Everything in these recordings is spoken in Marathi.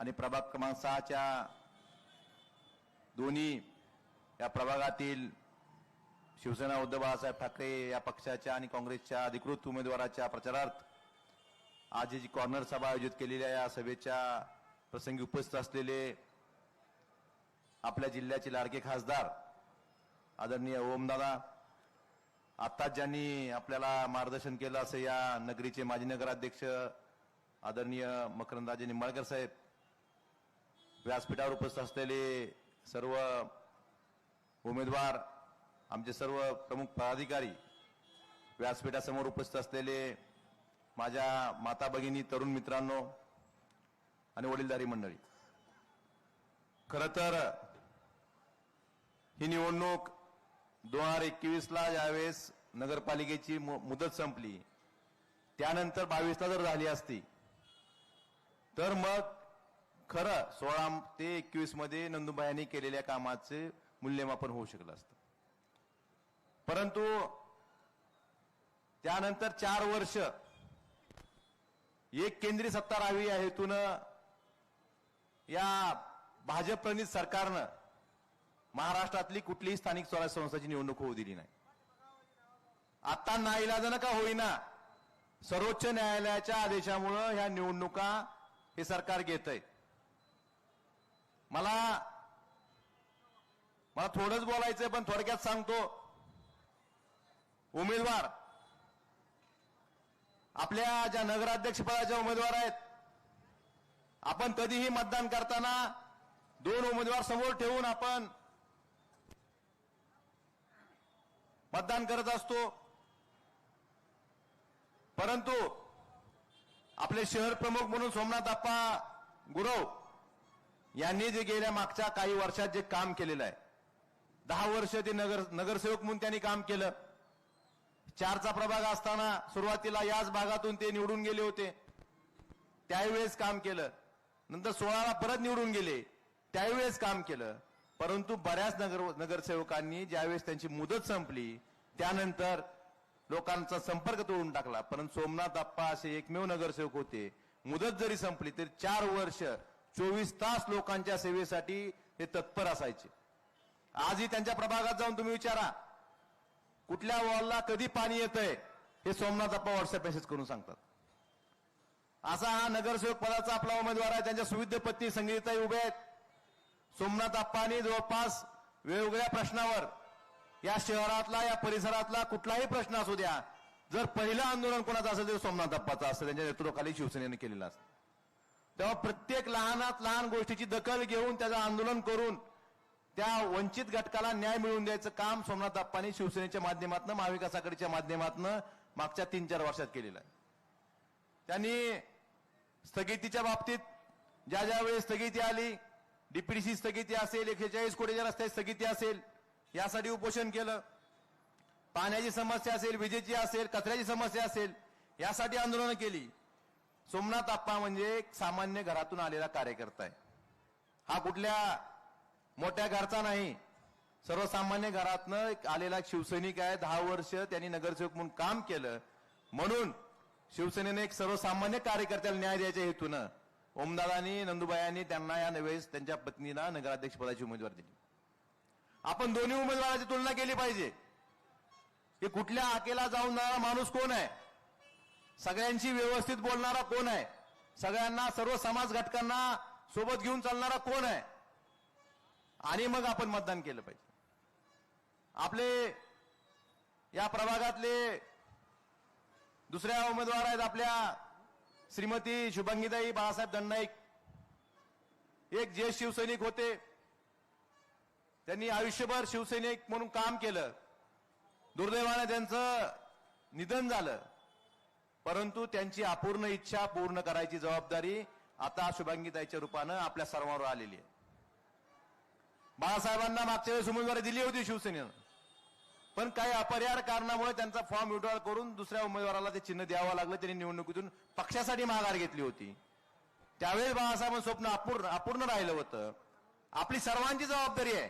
आणि प्रभाग क्रमांक 6च्या दोन्ही या प्रभागातील शिवसेना उद्धव बाळासाहेब ठाकरे या पक्षाच्या आणि काँग्रेसच्या अधिकृत उमेदवाराच्या प्रचारार्थ आज जी कॉर्नर सभा आयोजित केलेल्या या सभेच्या प्रसंगी उपस्थित असलेले आपल्या जिल्ह्याचे लाडके खासदार आदरणीय ओमदादा, आत्ताच ज्यांनी आपल्याला मार्गदर्शन केलं असं या नगरीचे माजी नगराध्यक्ष आदरणीय मकरंदराजे निंबाळकर साहेब, व्यासपीठावर उपस्थित असलेले सर्व उमेदवार, आमचे सर्व प्रमुख पदाधिकारी, व्यासपीठासमोर उपस्थित असलेले माझ्या माता भगिनी, तरुण मित्रांनो आणि वडीलधारी मंडळी, खरं तर ही निवडणूक 2021ला ज्यावेळेस नगरपालिकेची मुदत संपली त्यानंतर 22ला जर झाली असती तर मग खरं 16 ते 21 मध्ये नंदुबाईंनी केलेल्या कामाचे मूल्यमापन होऊ शकलं असतं. परंतु त्यानंतर 4 वर्ष एक केंद्रीय सत्ता राहावी या हेतूनं या भाजप प्रणित सरकारनं महाराष्ट्रातली कुठलीही स्थानिक स्वराज्य संस्थांची निवडणूक होऊ दिली नाही. आता नाईलाजानं का होईना सर्वोच्च न्यायालयाच्या आदेशामुळे ह्या निवडणुका हे सरकार घेतंय. मला थोडंच बोलायचंय पण थोडक्यात सांगतो. उमेदवार आपल्या ज्या नगराध्यक्षपदाच्या उमेदवार आहेत, आपण कधीही मतदान करताना 2 उमेदवार समोर ठेवून आपण मतदान करत असतो. परंतु आपले शहर प्रमुख म्हणून सोमनाथ आप्पा गुरव यांनी जे गेल्या मागच्या काही वर्षात जे काम केलेलं आहे, 10 वर्ष ते नगरसेवक म्हणून त्यांनी काम केलं. 4चा प्रभाग असताना सुरुवातीला याच भागातून ते निवडून गेले होते, त्यावेळेस काम केलं. नंतर 16ला परत निवडून गेले, त्यावेळेस काम केलं. परंतु बऱ्याच नगरसेवकांनी ज्यावेळेस त्यांची मुदत संपली त्यानंतर लोकांचा संपर्क तोडून टाकला. परंतु सोमनाथ आप्पा असे एकमेव नगरसेवक होते, मुदत जरी संपली तरी 4 वर्ष 24 तास लोकांच्या सेवेसाठी हे तत्पर असायचे. आजही त्यांच्या प्रभागात जाऊन तुम्ही विचारा, कुठल्या वॉलला कधी पाणी येतंय हे सोमनाथ आप्पा व्हॉट्सअप मेसेज करून सांगतात. असा हा नगरसेवक पदाचा आपला उमेदवार आहे. त्यांच्या सुविद्य पत्नी संगीताई उभे आहेत. सोमनाथ आप्पांनी जवळपास वेगवेगळ्या प्रश्नावर, या शहरातला या परिसरातला कुठलाही प्रश्न असू द्या, जर पहिलं आंदोलन कोणाचं असेल तर सोमनाथ आप्पाचं असतं, त्यांच्या नेतृत्वाखाली शिवसेनेने केलेलं असतं. तेव्हा प्रत्येक लहानात लहान गोष्टीची दखल घेऊन त्याचं आंदोलन करून त्या वंचित घटकाला न्याय मिळवून द्यायचं काम सोमनाथ आप्पांनी शिवसेनेच्या माध्यमातून, महाविकास आघाडीच्या माध्यमातून मागच्या 3-4 वर्षात केलेलं आहे. त्यांनी स्थगितीच्या बाबतीत ज्या वेळेस स्थगिती आली, डीपीडीसी स्थगिती असेल, 41 कोटीच्या रस्त्याची स्थगिती असेल, यासाठी उपोषण केलं. पाण्याची समस्या असेल, विजेची असेल, कचऱ्याची समस्या असेल, यासाठी आंदोलन केली. सोमनाथ आप्पा म्हणजे एक सामान्य घरातून आलेला कार्यकर्ता आहे. हा कुठल्या मोठ्या घरचा नाही, सर्वसामान्य घरातनं आलेला शिवसैनिक आहे. 10 वर्ष त्यांनी नगरसेवक म्हणून काम केलं. म्हणून शिवसेनेने एक सर्वसामान्य कार्यकर्त्याला न्याय द्यायच्या हेतूनं ओमदादांनी, नंदुबाईंनी त्यांना या वेळेस त्यांच्या पत्नीला नगराध्यक्ष पदाची उमेदवारी दिली. आपण दोन्ही उमेदवाराची तुलना केली पाहिजे की कुठल्या हाकेला जाऊन जाणारा माणूस कोण आहे, सगळ्यांशी व्यवस्थित बोलणारा कोण आहे, सगळ्यांना, सर्व समाज घटकांना सोबत घेऊन चालणारा कोण आहे, आणि मग आपण मतदान केलं पाहिजे. आपले या प्रभागातले दुसऱ्या उमेदवार आहेत आपल्या श्रीमती शुभांगीताई बाळासाहेब दंडनाईक. एक ज्येष्ठ शिवसैनिक होते, त्यांनी आयुष्यभर शिवसैनिक म्हणून काम केलं. दुर्दैवाने त्यांचं निधन झालं. परंतु त्यांची अपूर्ण इच्छा पूर्ण करायची जबाबदारी आता शुभांगीताईच्या रूपानं आपल्या सर्वांवर आलेली आहे. बाळासाहेबांना मागच्या वेळेस उमेदवारी दिली होती शिवसेनेनं, पण काही अपरिहार्य कारणामुळे त्यांचा फॉर्म विड्रॉल करून दुसऱ्या उमेदवाराला ते चिन्ह द्यावं लागलं. त्यांनी निवडणुकीतून पक्षासाठी माघार घेतली होती. त्यावेळेस बाळासाहेबांचं स्वप्न अपूर्ण राहिलं होतं. आपली सर्वांची जबाबदारी आहे,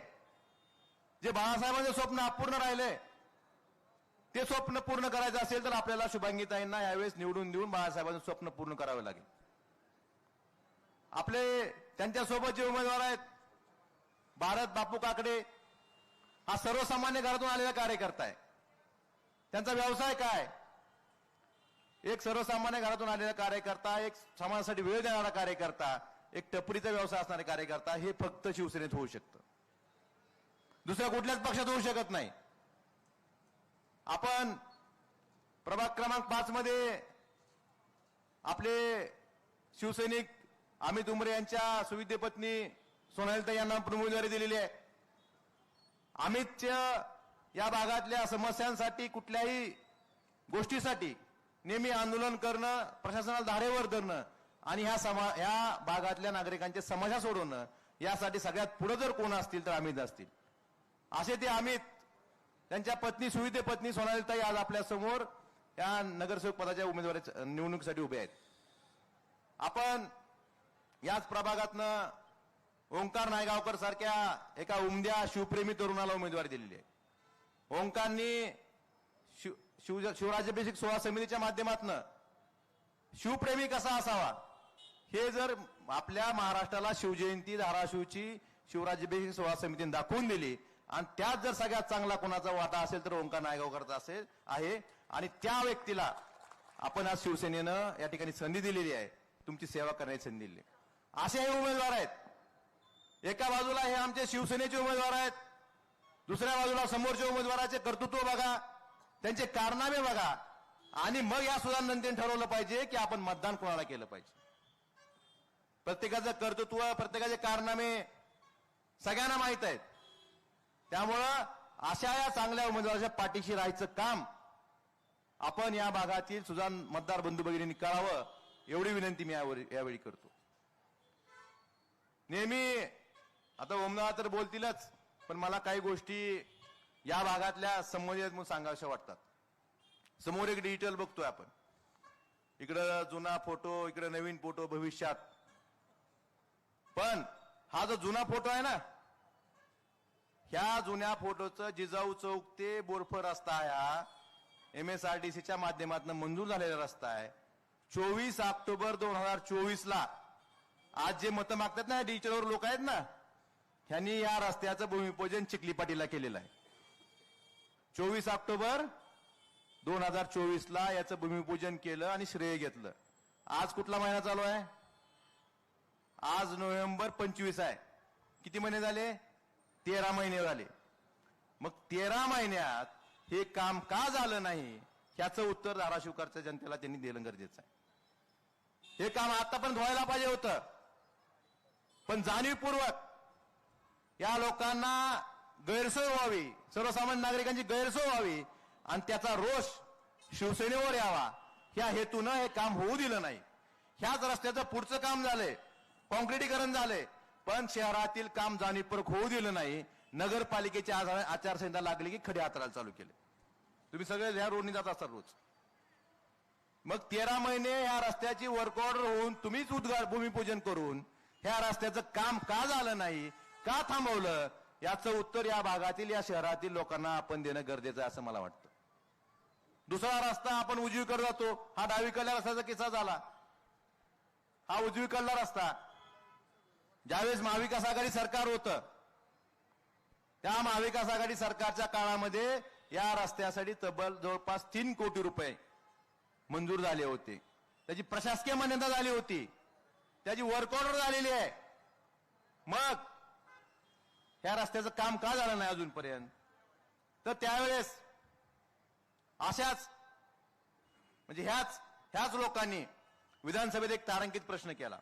जे बाळासाहेबांचं स्वप्न अपूर्ण राहिले ते स्वप्न पूर्ण करायचं असेल तर आपल्याला शुभांगीताईंना यावेळेस निवडून देऊन बाळासाहेबांचं स्वप्न पूर्ण करावं लागेल. आपले त्यांच्यासोबत जे उमेदवार आहेत, भारत बापू काकडे हा सर्वसामान्य घरातून आलेला कार्यकर्ता आहे. त्यांचा व्यवसाय काय? एक सर्वसामान्य घरातून आलेला कार्यकर्ता, एक समाजासाठी वेळ देणारा कार्यकर्ता, एक टपरीचा व्यवसाय असणारा कार्यकर्ता, हे फक्त शिवसेनेत होऊ शकतं, दुसऱ्या कुठल्याच पक्षात होऊ शकत नाही. आपण प्रभाग क्रमांक 5 मध्ये आपले शिवसैनिक अमित उमरे यांच्या सुविद्य पत्नी सोनालीताई यांना उमेदवारी दिलेली आहे. अमितच्या या भागातल्या समस्यांसाठी, कुठल्याही गोष्टीसाठी नेहमी आंदोलन करणं, प्रशासनाला धारेवर धरणं आणि ह्या भागातल्या नागरिकांच्या समस्या सोडवणं, यासाठी सगळ्यात पुढे जर कोण असतील तर अमित असतील. असे ते अमित, त्यांच्या पत्नी सुविद्य पत्नी सोनालीताई आज आपल्या समोर या नगरसेवक पदाच्या उमेदवारी निवडणुकीसाठी उभे आहेत. आपण याच प्रभागातनं ओंकार नायगावकर सारख्या एका उमद्या शिवप्रेमी तरुणाला उमेदवारी दिलेली आहे. ओंकारनी शिवराज्याभिषेक सोहळा समितीच्या माध्यमातून शिवप्रेमी कसा असावा हे जर आपल्या महाराष्ट्राला शिवजयंती, धाराशिवची शिवराज्याभिषेक सोहळा समितीने दाखवून दिली आणि त्यात जर सगळ्यात चांगला कोणाचा वाटा असेल तर ओंकार नायगावकरचा आहे. आणि त्या व्यक्तीला आपण आज शिवसेनेनं या ठिकाणी संधी दिलेली आहे, तुमची सेवा करण्याची संधी दिली. असे हे उमेदवार आहेत. एका बाजूला हे आमचे शिवसेनेचे उमेदवार आहेत, दुसऱ्या बाजूला समोरच्या उमेदवाराचे कर्तृत्व बघा, त्यांचे कारनामे बघा, आणि मग या सुधारणेने ठरवलं पाहिजे की आपण मतदान कोणाला केलं पाहिजे. प्रत्येकाचं कर्तृत्व, प्रत्येकाचे कारनामे सगळ्यांना माहित आहेत. त्यामुळं अशा या चांगल्या उमेदवाराच्या पाठीशी राहायचं काम आपण या भागातील सुजाण मतदार बंधू भगिनींनी करावं, एवढी विनंती मी यावेळी करतो. नेहमी आता ओमदादा तर बोलतीलच, पण मला काही गोष्टी या भागातल्या संबंधित म्हणून सांगाव्याशा वाटतात. समोर एक डिजिटल बघतोय आपण, इकडं जुना फोटो, इकडं नवीन फोटो भविष्यात. पण हा जो जुना फोटो आहे ना, ह्या जुन्या फोटोचं जिजाऊ चौक ते बोरफर रस्ता हा MSRDCच्या माध्यमातून मंजूर झालेला रस्ता आहे. 24 ऑक्टोबर 2024 ला आज जे मतं मागतात ना डिजिटलवर लोक आहेत ना, ह्यांनी या रस्त्याचं भूमिपूजन चिखली पाटीलला केलेलं आहे. 24 ऑक्टोबर 2024 ला याचं भूमिपूजन केलं आणि श्रेय घेतलं. आज कुठला महिना चालू आहे? आज नोव्हेंबर 25 आहे. किती महिने झाले? 13 महिने झाले. मग 13 महिन्यात हे काम का झालं नाही ह्याचं उत्तर धाराशिवकरच्या जनतेला त्यांनी दिलं गरजेचं आहे. हे काम आतापर्यंत व्हायला पाहिजे होतं, पण जाणीवपूर्वक या लोकांना गैरसोय व्हावी, सर्वसामान्य नागरिकांची गैरसोय व्हावी आणि त्याचा रोष शिवसेनेवर यावा, ह्या हेतूनं हे काम होऊ दिलं नाही. ह्याच रस्त्याचं पुढचं काम झालंय, कॉन्क्रिटीकरण झालंय, पण शहरातील काम जाणीवपूर्वक होऊ दिलं नाही. नगरपालिकेची आचारसंहिता लागली की खडे हाताळायला चालू केले. तुम्ही सगळे ह्या रोडनी जात असाल रोज. मग 13 महिने ह्या रस्त्याची वर्क ऑर्डर होऊन तुम्हीच भूमिपूजन करून ह्या रस्त्याचं काम का झालं नाही, का थांबवलं, याचं उत्तर या भागातील, या शहरातील लोकांना आपण देणं गरजेचं आहे असं मला वाटतं. दुसरा रस्ता आपण उजवीकडे जातो, हा डावीकडल्या रस्त्याचा किस्सा झाला. हा उजवीकडला रस्ता ज्यावेळेस महाविकास आघाडी सरकार होतं, त्या महाविकास आघाडी सरकारच्या काळामध्ये या रस्त्यासाठी तब्बल जवळपास 3 कोटी रुपये मंजूर झाले होते. त्याची प्रशासकीय मान्यता झाली होती, त्याची वर्क ऑर्डर झालेली आहे. मग या रस्त्याचं काम का झालं नाही अजूनपर्यंत? तर त्यावेळेस अशाच म्हणजे ह्याच लोकांनी विधानसभेत एक तारांकित प्रश्न केला.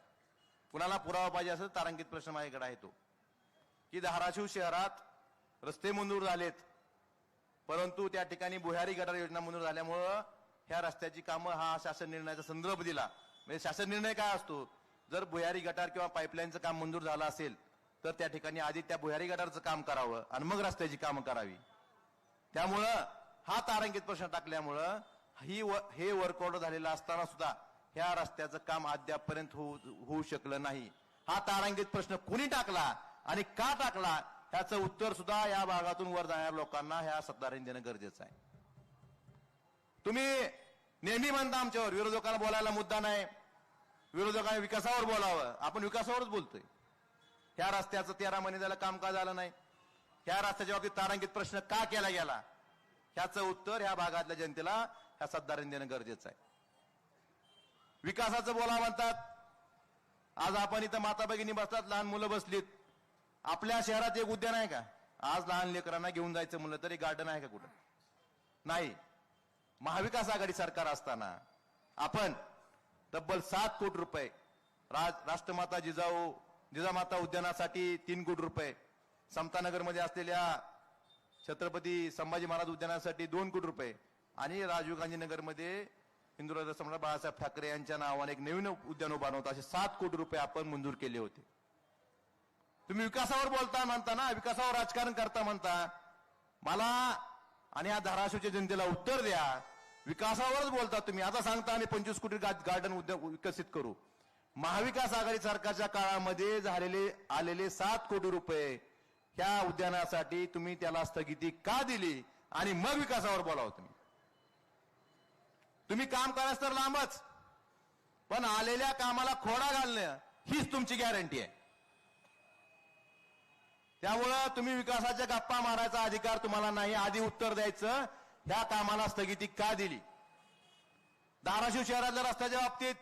कुणाला पुरावा पाहिजे असेल तारांकित प्रश्न माझ्याकडे आहे तो, की धाराशिव शहरात रस्ते मंजूर झालेत, परंतु त्या ठिकाणी भुयारी गटार योजना मंजूर झाल्यामुळं ह्या रस्त्याची कामं, हा शासन निर्णयाचा संदर्भ दिला. म्हणजे शासन निर्णय काय असतो, जर भुयारी गटार किंवा पाईपलाईनचं काम मंजूर झालं असेल तर त्या ठिकाणी आधी त्या भुयारी गटारचं काम करावं आणि मग रस्त्याची कामं करावी. त्यामुळं हा तारांकित प्रश्न टाकल्यामुळं हे वर्क ऑर्डर झालेलं असताना सुद्धा ह्या रस्त्याचं काम अद्यापपर्यंत होऊ शकलं नाही. हा तारांकित प्रश्न कुणी टाकला आणि का टाकला ह्याचं उत्तर सुद्धा या भागातून वर जाणाऱ्या लोकांना ह्या सत्ताधाऱ्यांनी देणं गरजेचं आहे. तुम्ही नेहमी म्हणता आमच्यावर विरोधकांना बोलायला मुद्दा नाही, विरोधकांनी विकासावर बोलावं, आपण विकासावरच बोलतोय. ह्या रस्त्याचं 13 महिने झालं काम का झालं नाही, ह्या रस्त्याच्या बाबतीत तारांकित प्रश्न का केला गेला, ह्याचं उत्तर ह्या भागातल्या जनतेला ह्या सत्तारांनी देणं गरजेचं आहे. विकासाचं बोला म्हणतात. आज आपण इथं माता भगिनी बसतात, लहान मुलं बसलीत. आपल्या शहरात एक उद्यान आहे का? आज लहान लेकरांना घेऊन जायचं म्हणलं तरी गार्डन आहे का कुठं? नाही. महाविकास आघाडी सरकार असताना आपण तब्बल 7 कोटी रुपये राष्ट्रमाता जिजामाता उद्यानासाठी 3 कोटी रुपये, समतानगरमध्ये असलेल्या छत्रपती संभाजी महाराज उद्यानासाठी 2 कोटी रुपये आणि राजीव गांधी नगरमध्ये हिंदुराज सम्राट बाळासाहेब ठाकरे यांच्या नावाने एक नवीन उद्यान उभारण्यात असे 7 कोटी रुपये आपण मंजूर केले होते. तुम्ही विकासावर बोलता म्हणता ना, विकासावर राजकारण करता म्हणता. मला आणि या धाराशिवच्या जनतेला उत्तर द्या. विकासावरच बोलता तुम्ही. आता सांगता आणि 25 कोटी गार्डन उद्यान विकसित करू. महाविकास आघाडी सरकारच्या काळामध्ये आलेले 7 कोटी रुपये ह्या उद्यानासाठी तुम्ही त्याला स्थगिती का दिली आणि मग विकासावर बोलावं तुम्ही. तुम्ही काम करायचं तर लांबच, पण आलेल्या कामाला खोडा घालणं हीच तुमची गॅरंटी आहे. त्यामुळं तुम्ही विकासाच्या गप्पा मारायचा अधिकार तुम्हाला नाही. आधी उत्तर द्यायचं, ह्या कामाला स्थगिती का दिली. धाराशिव शहरातल्या रस्त्याच्या बाबतीत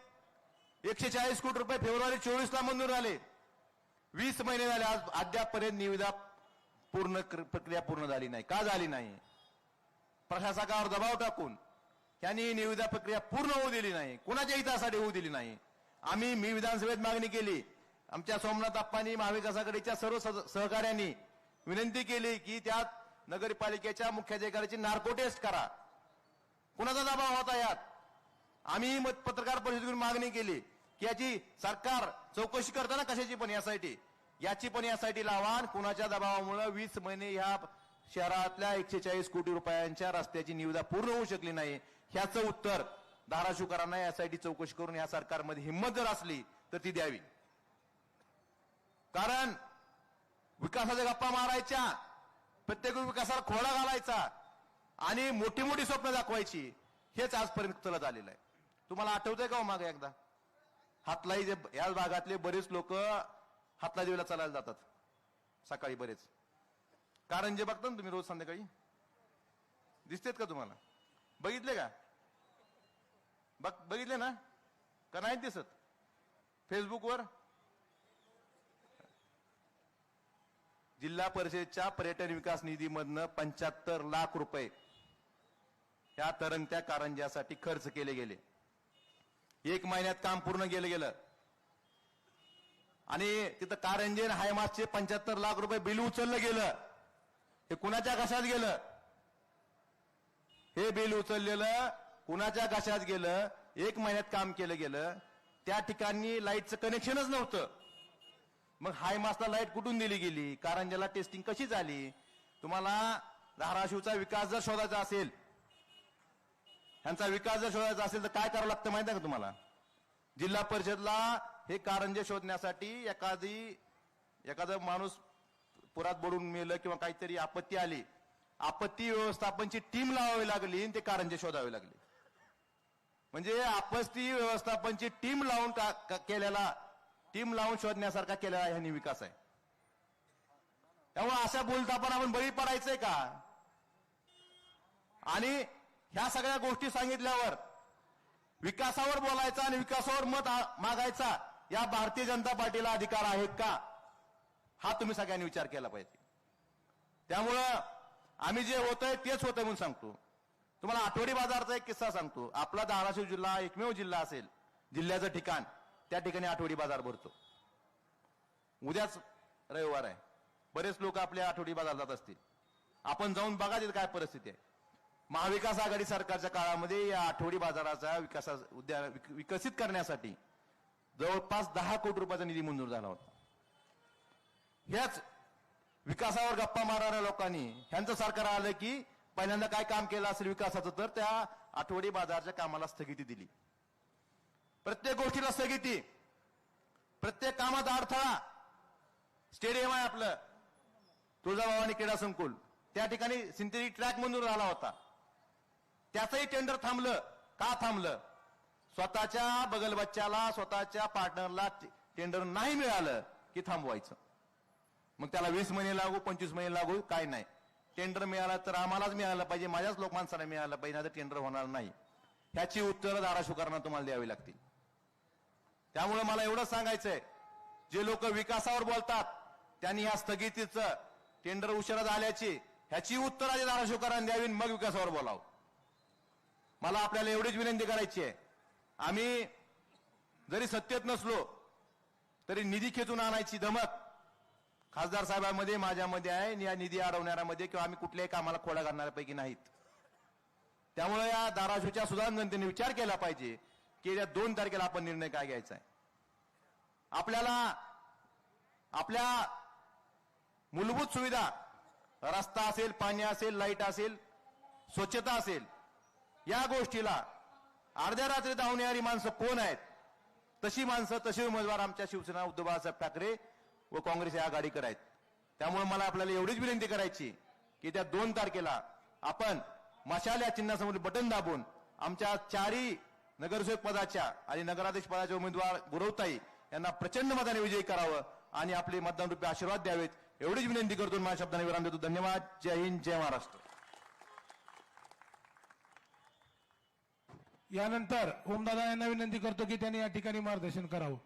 140 कोटी रुपये फेब्रुवारी 24 ला मंजूर झाले. 20 महिने झाले, आज अद्यापपर्यंत निविदा प्रक्रिया पूर्ण झाली नाही. का झाली नाही? प्रशासकावर दबाव टाकून त्यांनी निविदा प्रक्रिया पूर्ण होऊ दिली नाही. कुणाच्या हितासाठी होऊ दिली नाही. मी विधानसभेत मागणी केली. आमच्या सोमनाथ आप्पांनी महाविकास आघाडीच्या सर्व सहकार्यांनी विनंती केली की त्यात नगरपालिकेच्या मुख्याधिकाऱ्याची नार्को टेस्ट करा. कुणाचा दबाव होता यात? आम्ही पत्रकार परिषदेतून मागणी केली की याची सरकार चौकशी करताना कशाची पण याची पण एसआयटी लावा. कुणाच्या दबावामुळे 20 महिने ह्या शहरातल्या 140 कोटी रुपयांच्या रस्त्याची निविदा पूर्ण होऊ शकली नाही. ह्याचं उत्तर धाराशिवकरांना एसआयटी चौकशी करून या सरकारमध्ये हिंमत जर असली तर ती द्यावी. कारण विकासाच्या गप्पा मारायच्या, प्रत्येक विकासाला खोडा घालायचा आणि मोठी मोठी स्वप्न दाखवायची, हेच आजपर्यंत चलत आलेलं आहे. तुम्हाला आठवतंय का हो मागे एकदा हातलाई या भागातले बरेच लोक हातलादेवीला चालायला जातात सकाळी बरेच. कारंजे बघता ना तुम्ही रोज संध्याकाळी, दिसतेत का तुम्हाला? बघितले का? बघितले ना का नाही दिसत? फेसबुकवर जिल्हा परिषदेच्या पर्यटन विकास निधीमधनं 75 लाख रुपये ह्या तरंगत्या कारंज्यासाठी खर्च केले गेले. 1 महिन्यात काम पूर्ण गेलं आणि तिथं कारंजे हायमासचे 75 लाख रुपये बिल उचललं गेलं. हे कुणाच्या घशात गेलं? हे बिल उचललेलं कुणाच्या घशात गेलं? 1 महिन्यात काम केलं गेलं. त्या ठिकाणी लाईटचं कनेक्शनच नव्हतं. मग हायमासला लाईट कुठून दिली गेली? कारंजेला टेस्टिंग कशी झाली? तुम्हाला धाराशिवचा विकास जर शोधायचा असेल, ह्यांचा विकास जर शोधायचा असेल तर काय करावं लागतं माहिती आहे का तुम्हाला? जिल्हा परिषदला हे कारंजे शोधण्यासाठी एखादा माणूस पुरात बुडून मेलं किंवा काहीतरी आपत्ती आली, आपत्ती व्यवस्थापनची टीम लावावी लागली आणि ते कारंजे शोधावे लागले. म्हणजे आपत्ती व्यवस्थापनची टीम लावून शोधण्यासारखा केलेला ह्यांनी विकास आहे. त्यामुळे अशा बोलतापण आपण बळी पडायचंय का? आणि ह्या सगळ्या गोष्टी सांगितल्यावर विकासावर बोलायचा आणि विकासावर मत मागायचा या भारतीय जनता पार्टीला अधिकार आहेत का? हा तुम्ही सगळ्यांनी विचार केला पाहिजे. त्यामुळं आम्ही जे होतंय तेच होतंय म्हणून सांगतो. तुम्हाला आठवडी बाजारचा एक किस्सा सांगतो. आपला धाराशिव जिल्हा एकमेव जिल्हा असेल, जिल्ह्याचं ठिकाण, त्या ठिकाणी आठवडी बाजार भरतो. उद्याच रविवार आहे. बरेच लोक आपल्या आठवडी बाजार जात असतील. आपण जाऊन बघा तिथे काय परिस्थिती आहे. महाविकास आघाडी सरकारच्या काळामध्ये या आठवडी बाजाराचा विकसित करण्यासाठी जवळपास 10 कोटी रुपयाचा निधी मंजूर झाला होता. ह्याच विकासावर गप्पा मारणाऱ्या लोकांनी ह्यांचं सरकार आलं की पहिल्यांदा काय काम केलं असेल विकासाचं, तर त्या आठवडी बाजारच्या कामाला स्थगिती दिली. प्रत्येक गोष्टीला स्थगिती, प्रत्येक कामात अडथळा. स्टेडियम आहे आपलं तुळजाभवानी क्रीडा संकुल, त्या ठिकाणी सिंथेटिक ट्रॅक मंजूर झाला होता. त्याचंही टेंडर थांबलं. का थांबलं? स्वतःच्या बगलबच्च्याला स्वतःच्या पार्टनरला टेंडर नाही मिळालं की थांबवायचं. मग त्याला 20 महिने लागू 25 महिने लागू काय नाही. टेंडर मिळालं तर आम्हालाच मिळालं पाहिजे, माझ्याच लोकमानसाला मिळालं पाहिजे, नाही तर टेंडर होणार नाही. ह्याची उत्तरं धाराशिवकरांना तुम्हाला द्यावी लागतील. त्यामुळे मला एवढंच सांगायचंय, जे लोक विकासावर बोलतात त्यांनी ह्या स्थगितीचं टेंडर उशिरा झाल्याची ह्याची उत्तर आधी धाराशिवकरांनी द्यावी, मग विकासावर बोलावं. मला आपल्याला एवढीच विनंती करायची आहे, आम्ही जरी सत्तेत नसलो तरी निधी खेचून आणायची धमक खासदार साहेबांमध्ये माझ्यामध्ये आहे. या निधी अडवणाऱ्यामध्ये किंवा आम्ही कुठल्याही कामाला खोडा घालणाऱ्यापैकी नाहीत. त्यामुळे या धाराशिवच्या सुधारण जनतेने विचार केला पाहिजे की या 2 तारखेला आपण निर्णय काय घ्यायचा आहे. आपल्याला आपल्या मूलभूत सुविधा रस्ता असेल, पाणी असेल, लाईट असेल, स्वच्छता असेल, या गोष्टीला अर्ध्या रात्री धावून येणारी माणसं कोण आहेत? तशी माणसं, तसे उमेदवार आमच्या शिवसेना उद्धव बाळासाहेब ठाकरे व काँग्रेस या आघाडीकडे आहेत. त्यामुळे मला आपल्याला एवढीच विनंती करायची की त्या 2 तारखेला आपण मशाल या चिन्हासमोर बटन दाबून आमच्या 4ही नगरसेवक पदाच्या आणि नगराध्यक्ष पदाचे उमेदवार गुरवताई यांना प्रचंड मताने विजयी करावं आणि आपले मतदान रूपी आशीर्वाद द्यावेत, एवढीच विनंती करतो. माझ्या शब्दांना विराम देतो. धन्यवाद. जय हिंद, जय महाराष्ट्र. यानंतर ओमदादा यांना विनंती करतो की त्यांनी या ठिकाणी मार्गदर्शन करावं.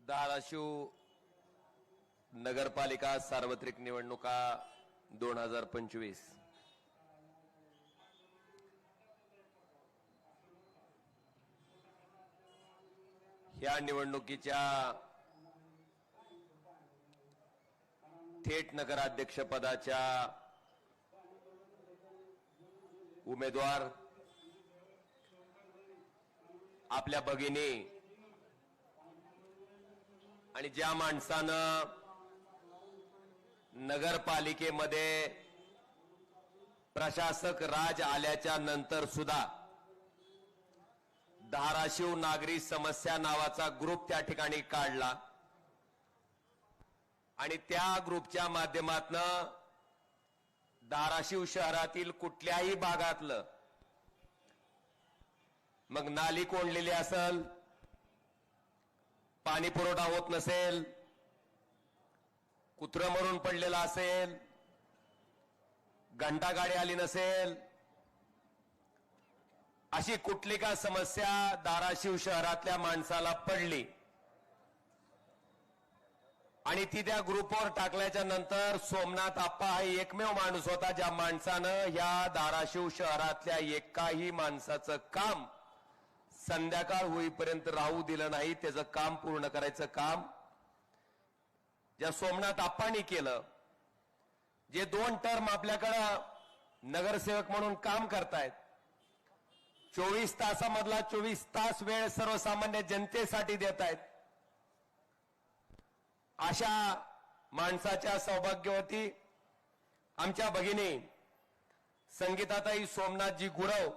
धाराशिव नगरपालिका सार्वत्रिक निवडणुका 2025 या निवडणुकीच्या थेट नगराध्यक्षपदाच्या उमेदवार आपल्या भगिनी आणि ज्या माणसानं नगरपालिकेमध्ये प्रशासक राज आल्याच्या नंतर सुद्धा धाराशिव नागरी समस्या नावाचा ग्रुप त्या ठिकाणी काढला आणि त्या ग्रुपच्या माध्यमातून धाराशिव शहरातील कुठल्याही भागातलं मग नाली कोंडलेली असेल, पाणी पुरवठा होत नसेल, कुत्रं मरून पडलेलं असेल, घंटागाडी आली नसेल, अशी कुठली का समस्या धाराशिव शहरातल्या माणसाला पडली आणि ती त्या ग्रुपवर टाकल्याच्या नंतर सोमनाथ आप्पा हा एकमेव माणूस होता ज्या माणसानं या धाराशिव शहरातल्या एकाही माणसाचं काम संध्याकाळ होईपर्यंत राहू दिलं नाही. त्याचं काम पूर्ण करायचं काम ज्या सोमनाथ आप्पांनी केलं, जे 2 टर्म आपल्याकडं नगरसेवक म्हणून काम करतायत, 24 तासामधला 24 तास वेळ सर्वसामान्य जनतेसाठी देत आहेत, अशा माणसाच्या सौभाग्यवती आमच्या भगिनी संगीताताई सोमनाथजी गुरव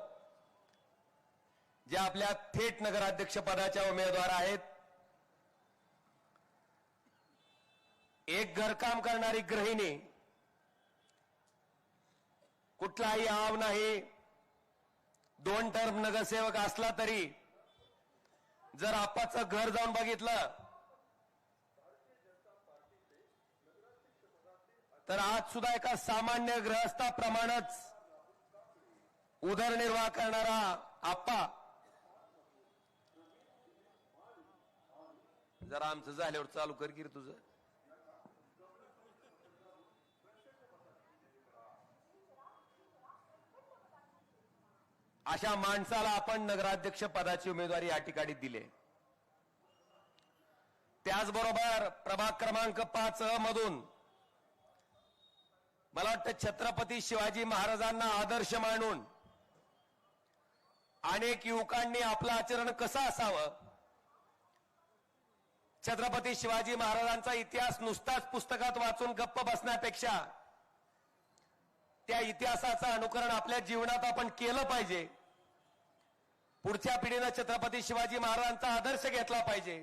ज्या आपल्या थेट नगराध्यक्ष पदाच्या उमेदवार आहेत. एक घरकाम करणारी गृहिणी, कुठलाही आव नाही, 2 टर्म नगरसेवक असला तरी जर आपाचं घर जाऊन बघितलं तर आज सुद्धा एका सामान्य गृहस्थाप्रमाणेच उदरनिर्वाह करणारा आप्पा, जरा आमचं झाल्यावर चालू कर की रे तुझं. अशा माणसाला आपण नगराध्यक्ष पदाची उमेदवारी या ठिकाणी दिली. त्याचबरोबर प्रभाग क्रमांक 5 मधून मला वाटतं छत्रपती शिवाजी महाराजांना आदर्श मानून अनेक युवकांनी आपलं आचरण कसं असावं, छत्रपती शिवाजी महाराजांचा इतिहास नुसताच पुस्तकात वाचून गप्प बसण्यापेक्षा त्या इतिहासाचं अनुकरण आपल्या जीवनात आपण केलं पाहिजे. पुढच्या पिढीनं छत्रपती शिवाजी महाराजांचा आदर्श घेतला पाहिजे.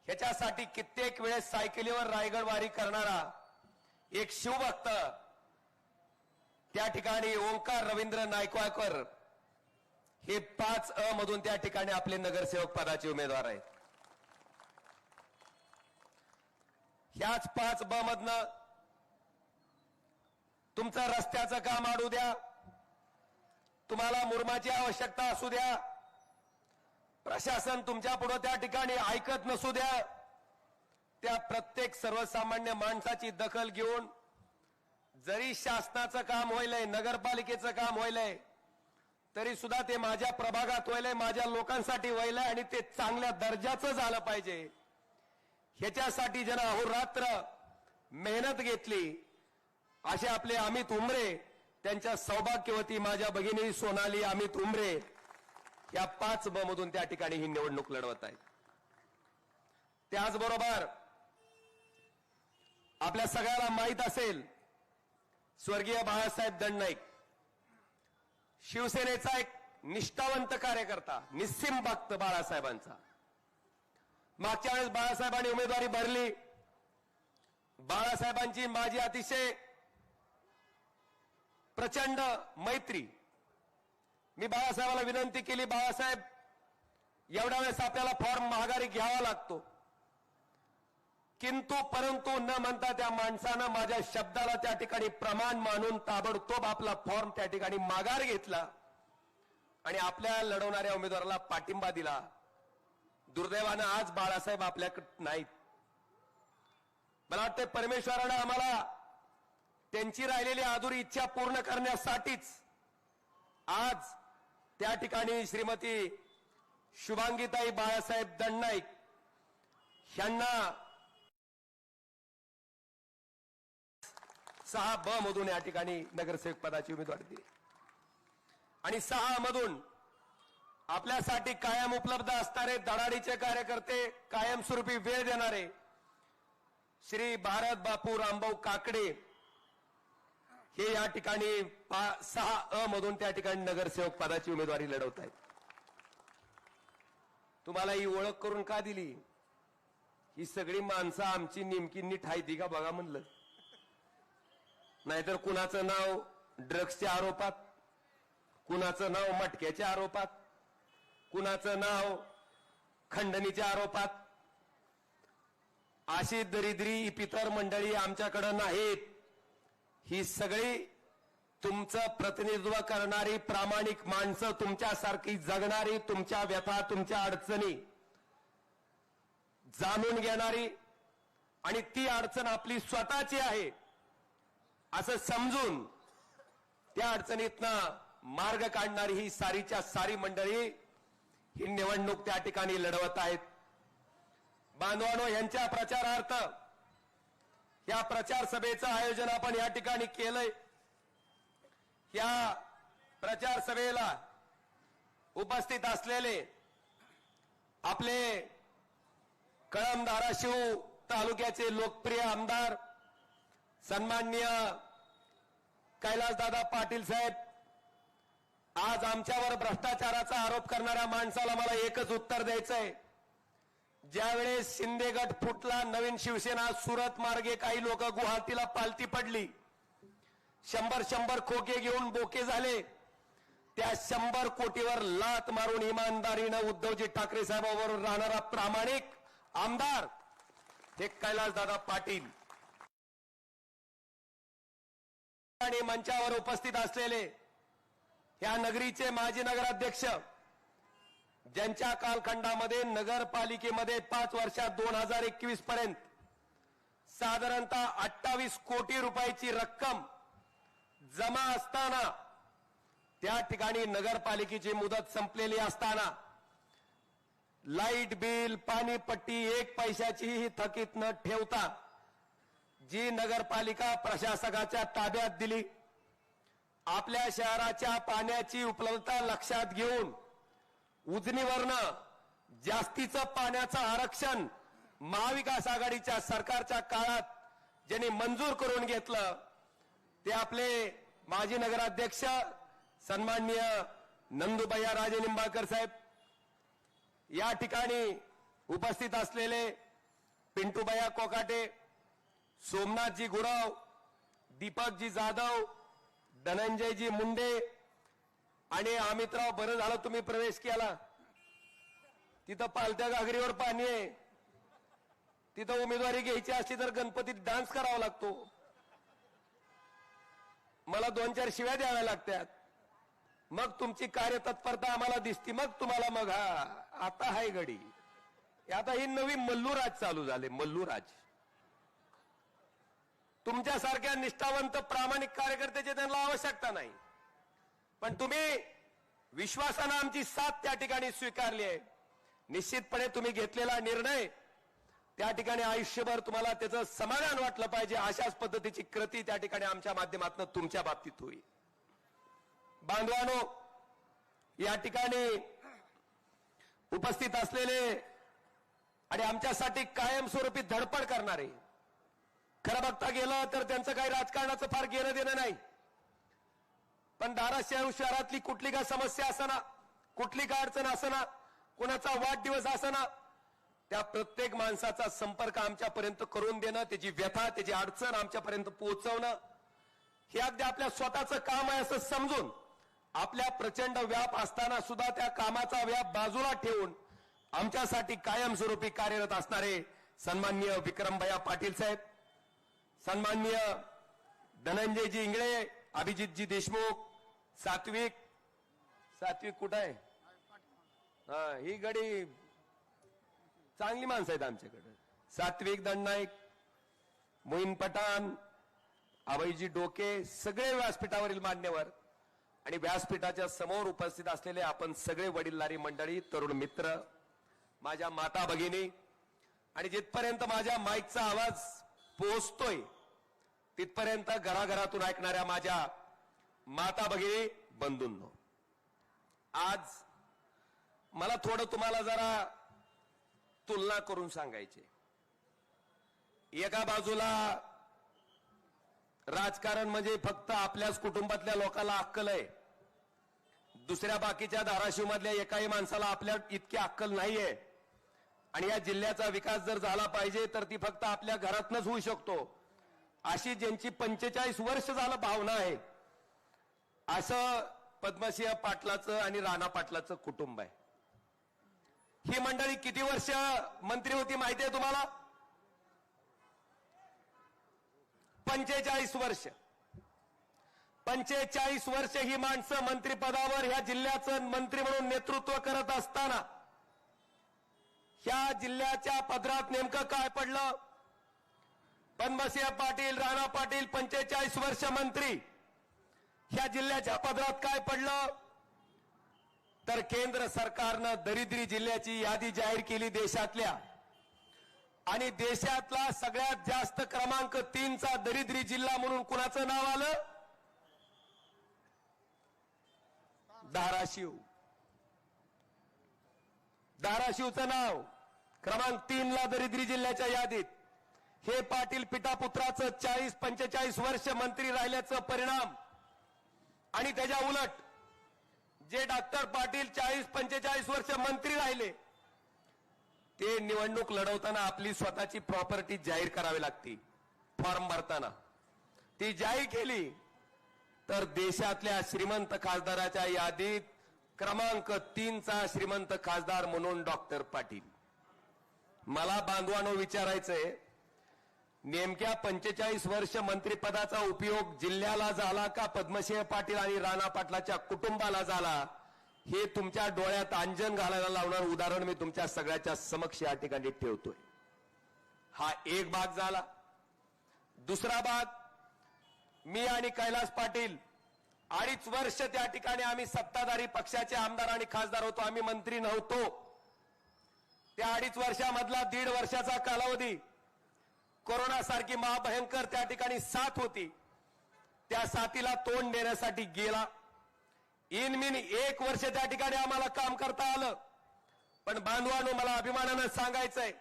ह्याच्यासाठी कित्येक वेळेस सायकलीवर रायगड वारी करणारा एक शिवभक्त त्या ठिकाणी ओंकार रवींद्र नायकवाडकर हे 5 मधून त्या ठिकाणी आपले नगरसेवक पदाचे उमेदवार आहेत. ह्याच 5 मधनं तुमचं रस्त्याचं काम अडू द्या, तुम्हाला मुरमाची आवश्यकता असू द्या, प्रशासन तुमच्या पुढे त्या ठिकाणी ऐकत नसू द्या, त्या प्रत्येक सर्वसामान्य माणसाची दखल घेऊन जरी शासनाचं काम होईलय, नगरपालिकेचं काम होईलय, तरी सुद्धा ते माझ्या प्रभागात होईलय, माझ्या लोकांसाठी होईलय आणि ते चांगल्या दर्जाचं झालं पाहिजे. ह्याच्यासाठी ज्यांना अहोरात्र मेहनत घेतली असे आपले अमित उमरे, त्यांच्या सौभाग्यवती माझ्या भगिनी सोनाली अमित उमरे या 5 मधून त्या ठिकाणी ही निवडणूक लढवत आहेत. त्याचबरोबर आपल्या सगळ्याला माहित असेल, स्वर्गीय बाळासाहेब दंडनाईक शिवसेनेचा एक निष्ठावंत कार्यकर्ता, निस्सीम भक्त बाळासाहेबांचा. मागच्या वेळेस बाळासाहेबांनी उमेदवारी भरली. बाळासाहेबांची माझी अतिशय प्रचंड मैत्री. मी बाळासाहेबाला विनंती केली, बाळासाहेब एवढ्या वेळेस आपल्याला फॉर्म माघारी घ्यावा लागतो, किंतु परंतु न म्हणता त्या माणसानं माझ्या शब्दाला त्या ठिकाणी प्रमाण मानून ताबडतोब आपला फॉर्म त्या ठिकाणी माघार घेतला आणि आपल्या लढवणाऱ्या उमेदवाराला पाठिंबा दिला. दुर्दैवानं आज बाळासाहेब आपल्याकडे नाहीत. मला वाटतं परमेश्वरानं आम्हाला त्यांची राहिलेली अधुरी इच्छा पूर्ण करण्यासाठीच आज त्या ठिकाणी श्रीमती शुभांगीताई बाळासाहेब दंडनाईक यांना 6 मधून या ठिकाणी नगरसेवक पदाची उमेदवारी दिली आणि 6 मधून आपल्यासाठी कायम उपलब्ध असणारे धडाडीचे कार्यकर्ते, कायमस्वरूपी वेळ देणारे श्री भारत बापू रामभाऊ काकडे हे या ठिकाणी 6 मधून त्या ठिकाणी नगरसेवक पदाची उमेदवारी लढवत आहेत. तुम्हाला ही ओळख करून का दिली? ही सगळी माणसं आमची नेमकी नीट आहे का बघा म्हणलं. नाहीतर कुणाचं नाव ड्रग्सच्या आरोपात, कुणाचं नाव मटक्याच्या आरोपात, कुणाचं नाव खंडणीच्या आरोपात. अशी दरिद्री पितर मंडळी आमच्याकडे नाहीत. ही सगळी तुमचं प्रतिनिधित्व करणारी प्रामाणिक माणसं, तुमच्यासारखी जगणारी, तुमच्या व्यथा, तुमच्या अडचणी जाणून घेणारी आणि ती अडचण आपली स्वतःची आहे असं समजून त्या अडचणीतनं मार्ग काढणारी ही सारीच्या सारी मंडळी ही निवडणूक त्या ठिकाणी लढवत आहेत. बांधवांनो, यांच्या प्रचारार्थ या प्रचार सभेचं आयोजन आपण या ठिकाणी केलंय. या प्रचार सभेला उपस्थित असलेले आपले कळंब धाराशिव तालुक्याचे लोकप्रिय आमदार सन्माननीय कैलासदादा पाटील साहेब, आज आमच्यावर भ्रष्टाचाराचा आरोप करणाऱ्या माणसाला मला एकच उत्तर द्यायचंय. ज्यावेळेस शिंदे गट फुटला, नवीन शिवसेना सुरत मार्गे काही लोक गुवाहाटीला पालती पडली, 100 खोके घेऊन बोके झाले. त्या 100 कोटीवर लात मारून इमानदारीनं उद्धवजी ठाकरे साहेबांबरोबर राहणारा प्रामाणिक आमदार हे कैलासदादा पाटील. आणि मंचावर उपस्थित असलेले या नगरीचे माजी नगराध्यक्ष, ज्यांच्या कालखंडामध्ये नगरपालिकेमध्ये 5 वर्षात 2021 पर्यंत साधारणतः 28 कोटी रुपयाची रक्कम जमा असताना, त्या ठिकाणी नगरपालिकेची मुदत संपलेली असताना लाईट बिल, पाणीपट्टी 1 पैशाचीही थकीत न ठेवता जी नगरपालिका प्रशासकाच्या ताब्यात दिली, आपल्या शहराच्या पाण्याची उपलब्धता लक्षात घेऊन उजनीवरनं जास्तीचं पाण्याचं आरक्षण महाविकास आघाडीच्या सरकारच्या काळात ज्यांनी मंजूर करून घेतलं ते आपले माजी नगराध्यक्ष सन्माननीय नंदुबैया राजे निंबाळकर साहेब. या ठिकाणी उपस्थित असलेले पिंटूबाया कोकाटे, सोमनाथजी गुरव, दीपकजी जाधव, धनंजयजी मुंडे आणि अमितराव, बरं झालं तुम्ही प्रवेश केला. तिथं पालत्या घागरीवर पाणी आहे. तिथं उमेदवारी घ्यायची असली तर गणपतीत डान्स करावा लागतो. मला 2-4 शिव्या द्याव्या लागतात. मग तुमची कार्यतत्परता आम्हाला दिसती. मग तुम्हाला मग आता हाय घडी. आता ही नवी मल्लूराज चालू झाले. मल्लूराज. तुमच्यासारख्या निष्ठावंत प्रामाणिक कार्यकर्त्याची त्यांना आवश्यकता नाही. पण तुम्ही विश्वासानं आमची साथ त्या ठिकाणी स्वीकारली आहे. निश्चितपणे तुम्ही घेतलेला निर्णय त्या ठिकाणी आयुष्यभर तुम्हाला त्याचं समाधान वाटलं पाहिजे. अशाच पद्धतीची कृती त्या ठिकाणी आमच्या माध्यमातून तुमच्या बाबतीत होईल. बांधवानो, या ठिकाणी उपस्थित असलेले आणि आमच्यासाठी कायमस्वरूपी धडपड करणारे, खरं बघता गेलं तर त्यांचं काही राजकारणाचं फार घेणं देणं नाही. पण धाराशिव शहरातली कुठली का समस्या असना, कुठली का अडचण असना, कुणाचा वाढदिवस असना, त्या प्रत्येक माणसाचा संपर्क आमच्यापर्यंत करून देणं, त्याची व्यथा, त्याची अडचण आमच्यापर्यंत पोहोचवणं, हे अगदी आपल्या स्वतःचं काम आहे असं समजून आपल्या प्रचंड व्याप असताना सुद्धा त्या कामाचा व्याप बाजूला ठेवून आमच्यासाठी कायमस्वरूपी कार्यरत असणारे सन्माननीय विक्रमभैया पाटील साहेब, सन्माननीय धनंजयजी इंगळे, अभिजितजी देशमुख, सात्विक कुठं आहे? ही गडी चांगली माणसं आहेत आमच्याकडे. सात्विक दंडनाईक, मोईन पठाण, अभयजी डोके, सगळे व्यासपीठावरील मान्यवर आणि व्यासपीठाच्या समोर उपस्थित असलेले आपण सगळे वडीलधारी मंडळी, तरुण मित्र, माझ्या माता भगिनी आणि जिथपर्यंत माझ्या माईकचा आवाज पोहोचतोय तिथपर्यंत घराघरातून ऐकणाऱ्या माझ्या माता भगिनी बंधूंनो, आज मला थोडं तुम्हाला जरा तुलना करून सांगायचे. एका बाजूला राजकारण म्हणजे फक्त आपल्याच कुटुंबातल्या लोकांना अक्कल आहे. दुसऱ्या बाकीच्या धाराशिव मधल्या एकाही माणसाला आपल्या इतकी अक्कल नाहीये. आणि या जिल्ह्याचा विकास जर झाला पाहिजे तर ती फक्त आपल्या घरातनच होऊ शकतो, अशी ज्यांची 45 वर्ष झालं भावना आहे, असं पद्मसिंह पाटलाचं आणि राणा पाटलाचं कुटुंब आहे. ही मंडळी किती वर्ष मंत्री होती माहिती आहे तुम्हाला? 45 वर्ष. 45 वर्ष ही माणसं मंत्रिपदावर ह्या जिल्ह्याचं मंत्री म्हणून नेतृत्व करत असताना ह्या जिल्ह्याच्या पदरात नेमकं काय पडलं? पद्मसिंह पाटील, राणा पाटील 45 वर्ष मंत्री. ह्या जिल्ह्याच्या पदरात काय पडलं? तर केंद्र सरकारनं दरिद्री जिल्ह्याची यादी जाहीर केली देशातल्या, आणि देशातला सगळ्यात जास्त क्रमांक 3चा दरिद्री जिल्हा म्हणून कुणाचं नाव आलं? धाराशिव. धाराशिवचं नाव क्रमांक 3ला दरिद्री जिल्ह्याच्या यादीत. हे पाटील पितापुत्राचं 40-45 वर्ष मंत्री राहिल्याचं परिणाम. आणि त्याच्या उलट जे डॉक्टर पाटील 40-45 वर्ष मंत्री राहिले ते निवडणूक लढवताना आपली स्वतःची प्रॉपर्टी जाहीर करावी लागते. फॉर्म भरताना ती जाहीर केली तर देशातल्या श्रीमंत खासदाराच्या यादीत क्रमांक 3चा श्रीमंत खासदार म्हणून डॉक्टर पाटील. मला बांधवांनो विचारायचंय, नेमक्या 45 वर्ष मंत्रिपदाचा उपयोग जिल्ह्याला झाला का पद्मसिंह पाटील आणि राणा पाटलाच्या कुटुंबाला झाला? हे तुमच्या डोळ्यात अंजन घालायला लावणार उदाहरण मी तुमच्या सगळ्याच्या समक्ष या ठिकाणी ठेवतोय. हा एक भाग झाला. दुसरा भाग, मी आणि कैलास पाटील 2.5 वर्ष त्या ठिकाणी आम्ही सत्ताधारी पक्षाचे आमदार आणि खासदार होतो. आम्ही मंत्री नव्हतो. त्या 2.5 वर्षामधला 1.5 वर्षाचा कालावधी कोरोनासारखी महाभयंकर त्या ठिकाणी साथ होती. त्या साथीला तोंड देण्यासाठी गेला. इनमिन 1 वर्ष त्या ठिकाणी आम्हाला काम करता आलं. पण बांधवांनो, मला अभिमानानं सांगायचंय,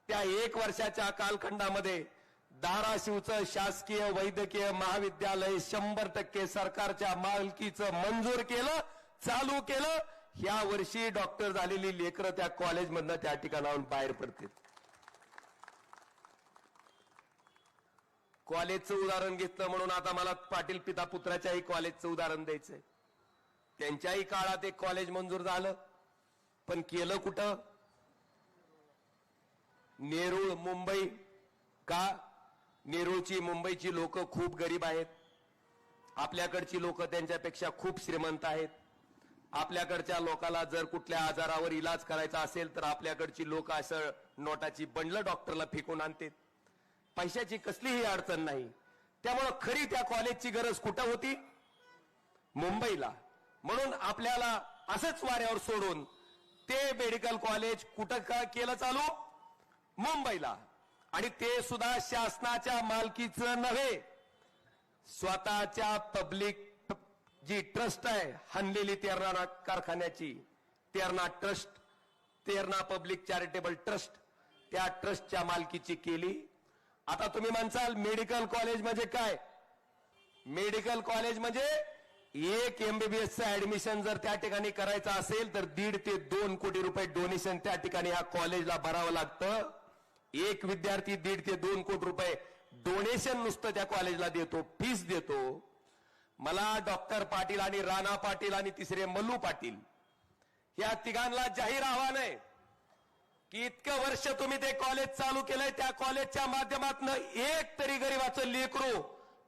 त्या 1 वर्षाच्या कालखंडामध्ये धाराशिवचं शासकीय वैद्यकीय महाविद्यालय 100% सरकारच्या मालकीचं मंजूर केलं, चालू केलं. या वर्षी डॉक्टर झालेली लेकरं त्या कॉलेजमधनं त्या ठिकाणाहून बाहेर पडतील. कॉलेजचं उदाहरण घेतलं म्हणून आता मला पाटील पिता पुत्राच्याही कॉलेजचं उदाहरण द्यायचंय. त्यांच्याही काळात एक कॉलेज मंजूर झालं, पण केलं कुठं? नेरूळ मुंबई. का? नेरूळची मुंबईची लोक खूप गरीब आहेत, आपल्याकडची लोक त्यांच्यापेक्षा खूप श्रीमंत आहेत. आपल्याकडच्या लोकाला जर कुठल्या आजारावर इलाज करायचा असेल तर आपल्याकडची लोक असं नोटाची बंडलं डॉक्टरला फेकून आणतात. पैशाची कसलीही अडचण नाही. त्यामुळं खरी त्या कॉलेजची गरज कुठं होती? मुंबईला. म्हणून आपल्याला असंच वाऱ्यावर सोडून ते मेडिकल कॉलेज कुठं का केलं चालू? मुंबईला. आणि ते सुद्धा शासनाच्या मालकीचं नव्हे, स्वतःच्या पब्लिक जी ट्रस्ट आहे हनलेली तेरणा कारखान्याची, Terna trust, Terna public charitable trust, त्या ट्रस्टच्या मालकीची केली. आता तुम्ही म्हणसाल मेडिकल कॉलेज म्हणजे काय? मेडिकल कॉलेज म्हणजे एक MBBSचं ऍडमिशन जर त्या ठिकाणी करायचं असेल तर 1.5 ते 2 कोटी रुपये डोनेशन त्या ठिकाणी ह्या कॉलेजला भरावं लागतं. एक विद्यार्थी 1.5 ते 2 कोटी रुपये डोनेशन नुसतं त्या कॉलेजला देतो, फीस देतो. मला डॉक्टर पाटील आणि राणा पाटील आणि तिसरे मल्लू पाटील या तिघांना जाहीर आव्हान आहे की इतकं वर्ष तुम्ही ते कॉलेज चालू केलंय, त्या कॉलेजच्या माध्यमातून एक तरी गरीबाचं लेकरू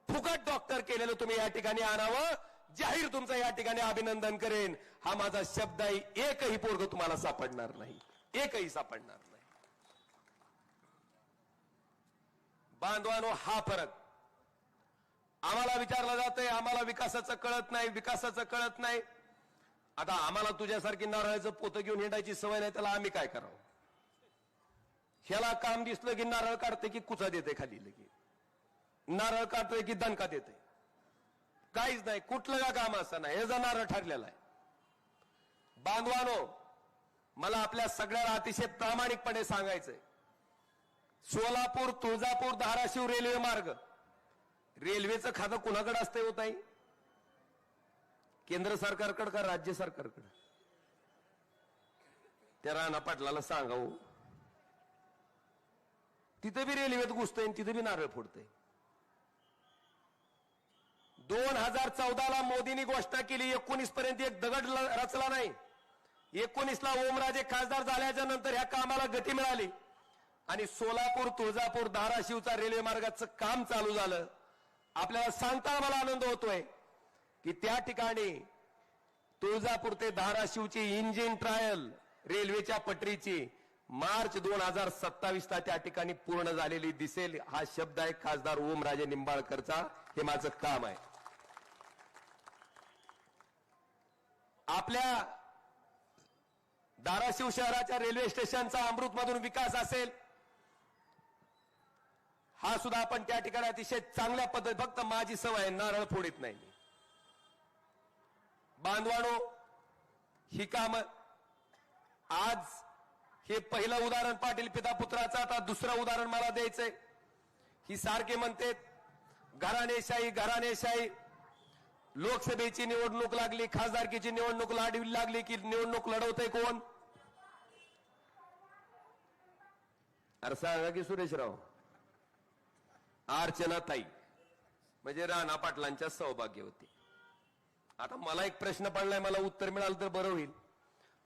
फुकट डॉक्टर केलेलं तुम्ही या ठिकाणी आणावं. जाहीर तुमचं या ठिकाणी अभिनंदन करेन. हा माझा शब्द आहे. एकही पोरग तुम्हाला सापडणार नाही, एकही सापडणार नाही. बांधवानो, हा फरक आम्हाला विचारला जातंय, आम्हाला विकासाचं कळत नाही, विकासाचं कळत नाही. आता आम्हाला तुझ्यासारखी नारळाचं पोतं घेऊन हिंडायची सवय नाही, त्याला आम्ही काय करावं? ह्याला काम दिसलं की नारळ काढते की कुचा देते खाली, लगे नारळ काढतोय की दणका देते. काहीच नाही, कुठलं का काम असं नाही, हे नारळ ठरलेला आहे. बांधवानो, मला आपल्या सगळ्याला अतिशय प्रामाणिकपणे सांगायचंय, सोलापूर, तुळजापूर, धाराशिव रेल्वे मार्ग, रेल्वेचं खातं कुणाकडे असतंय हो ताई? केंद्र सरकारकडे का राज्य सरकारकडे? त्या राणा पाटलाला सांगावं, तिथे बी रेल्वेत घुसतंय, तिथे बी नारळ फोडतंय. 2014ला मोदींनी घोषणा केली, 19 पर्यंत एक दगड रचला नाही. 19ला ओमराजे खासदार झाल्याच्या नंतर ह्या कामाला गती मिळाली आणि सोलापूर, तुळजापूर, धाराशिवचा रेल्वे मार्गाचं काम चालू झालं. आपल्याला सांगता मला आनंद होतोय की त्या ठिकाणी तुळजापूर ते धाराशिवची इंजिन ट्रायल रेल्वेच्या पटरीची मार्च 2027ला त्या ठिकाणी पूर्ण झालेली दिसेल. हा शब्द आहे खासदार ओमराजे निंबाळकरचा. हे माझं काम आहे. आपल्या धाराशिव शहराच्या रेल्वे स्टेशनचा अमृतमधून विकास असेल, हा सुद्धा आपण त्या ठिकाणी अतिशय चांगल्या पद्धती, फक्त माझी सवय आहे, नारळ फोडीत नाही. बांधवानो, ही काम आज हे पहिलं उदाहरण पाटील पिता पुत्राचं. आता दुसरं उदाहरण मला द्यायचंय. ही सारखे म्हणते घराणेशाही घराणेशाही. लोकसभेची निवडणूक लागली, खासदारकीची निवडणूक लागली की निवडणूक लढवतंय कोण? अरे सांगा की सुरेशराव. अर्चनाताई म्हणजे राणा पाटलांच्या सौभाग्यवती. आता मला एक प्रश्न पडलाय, मला उत्तर मिळालं तर बरं होईल.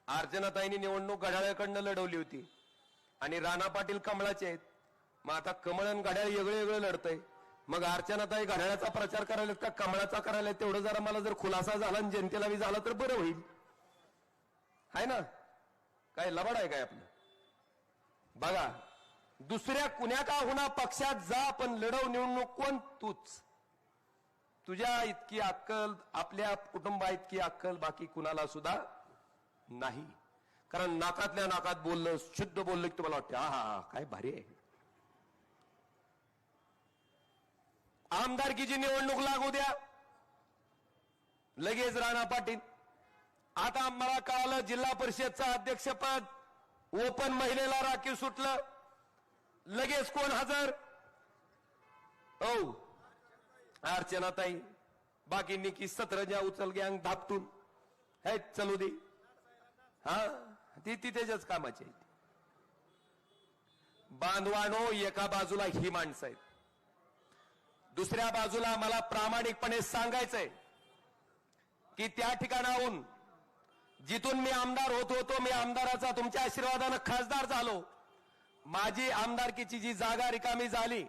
अर्चनाताईंनी निवडणूक घड्याळाकडनं लढवली होती आणि राणा पाटील कमळाचे आहेत. मग आता कमळ आणि घड्याळ वेगळं वेगळं लढतंय. मग अर्चनाताई घड्याळाचा प्रचार करायला का कमळाचा करायला? तेवढं जरा मला जर खुलासा झाला आणि जनतेला बी झाला तर बरं होईल. आहे ना? काय लबाड आहे काय आपलं? बघा, दुसऱ्या कुण्या का होणार पक्षात जा, पण लढव निवडणूक कोण? तूच. तुझ्या इतकी अक्कल, आपल्या कुटुंबा इतकी अक्कल बाकी कुणाला सुद्धा नाही. कारण नाकातल्या नाकात बोललं, शुद्ध बोललं की तुम्हाला वाटतं हा काय भारी आहे. आमदारकीची निवडणूक लागू द्या, लगेच राणा पाटील. आता मला कळालं जिल्हा परिषदचं अध्यक्षपद ओपन महिलेला राखीव सुटलं, लगेच कोण हजर? ओ अर्चनाताई. बाकींनी की 17 उचल गँग धापतून हे चलू दे. हा, ती त्याच्याच कामाची आहे. बांधवानो, एका बाजूला ही माणसं आहेत, दुसऱ्या बाजूला मला प्रामाणिकपणे सांगायचंय की त्या ठिकाणाहून जिथून मी आमदार होत होतो, मी आमदाराचा तुमच्या आशीर्वादानं खासदार झालो. माझी आमदारकीची जी जागा रिकामी झाली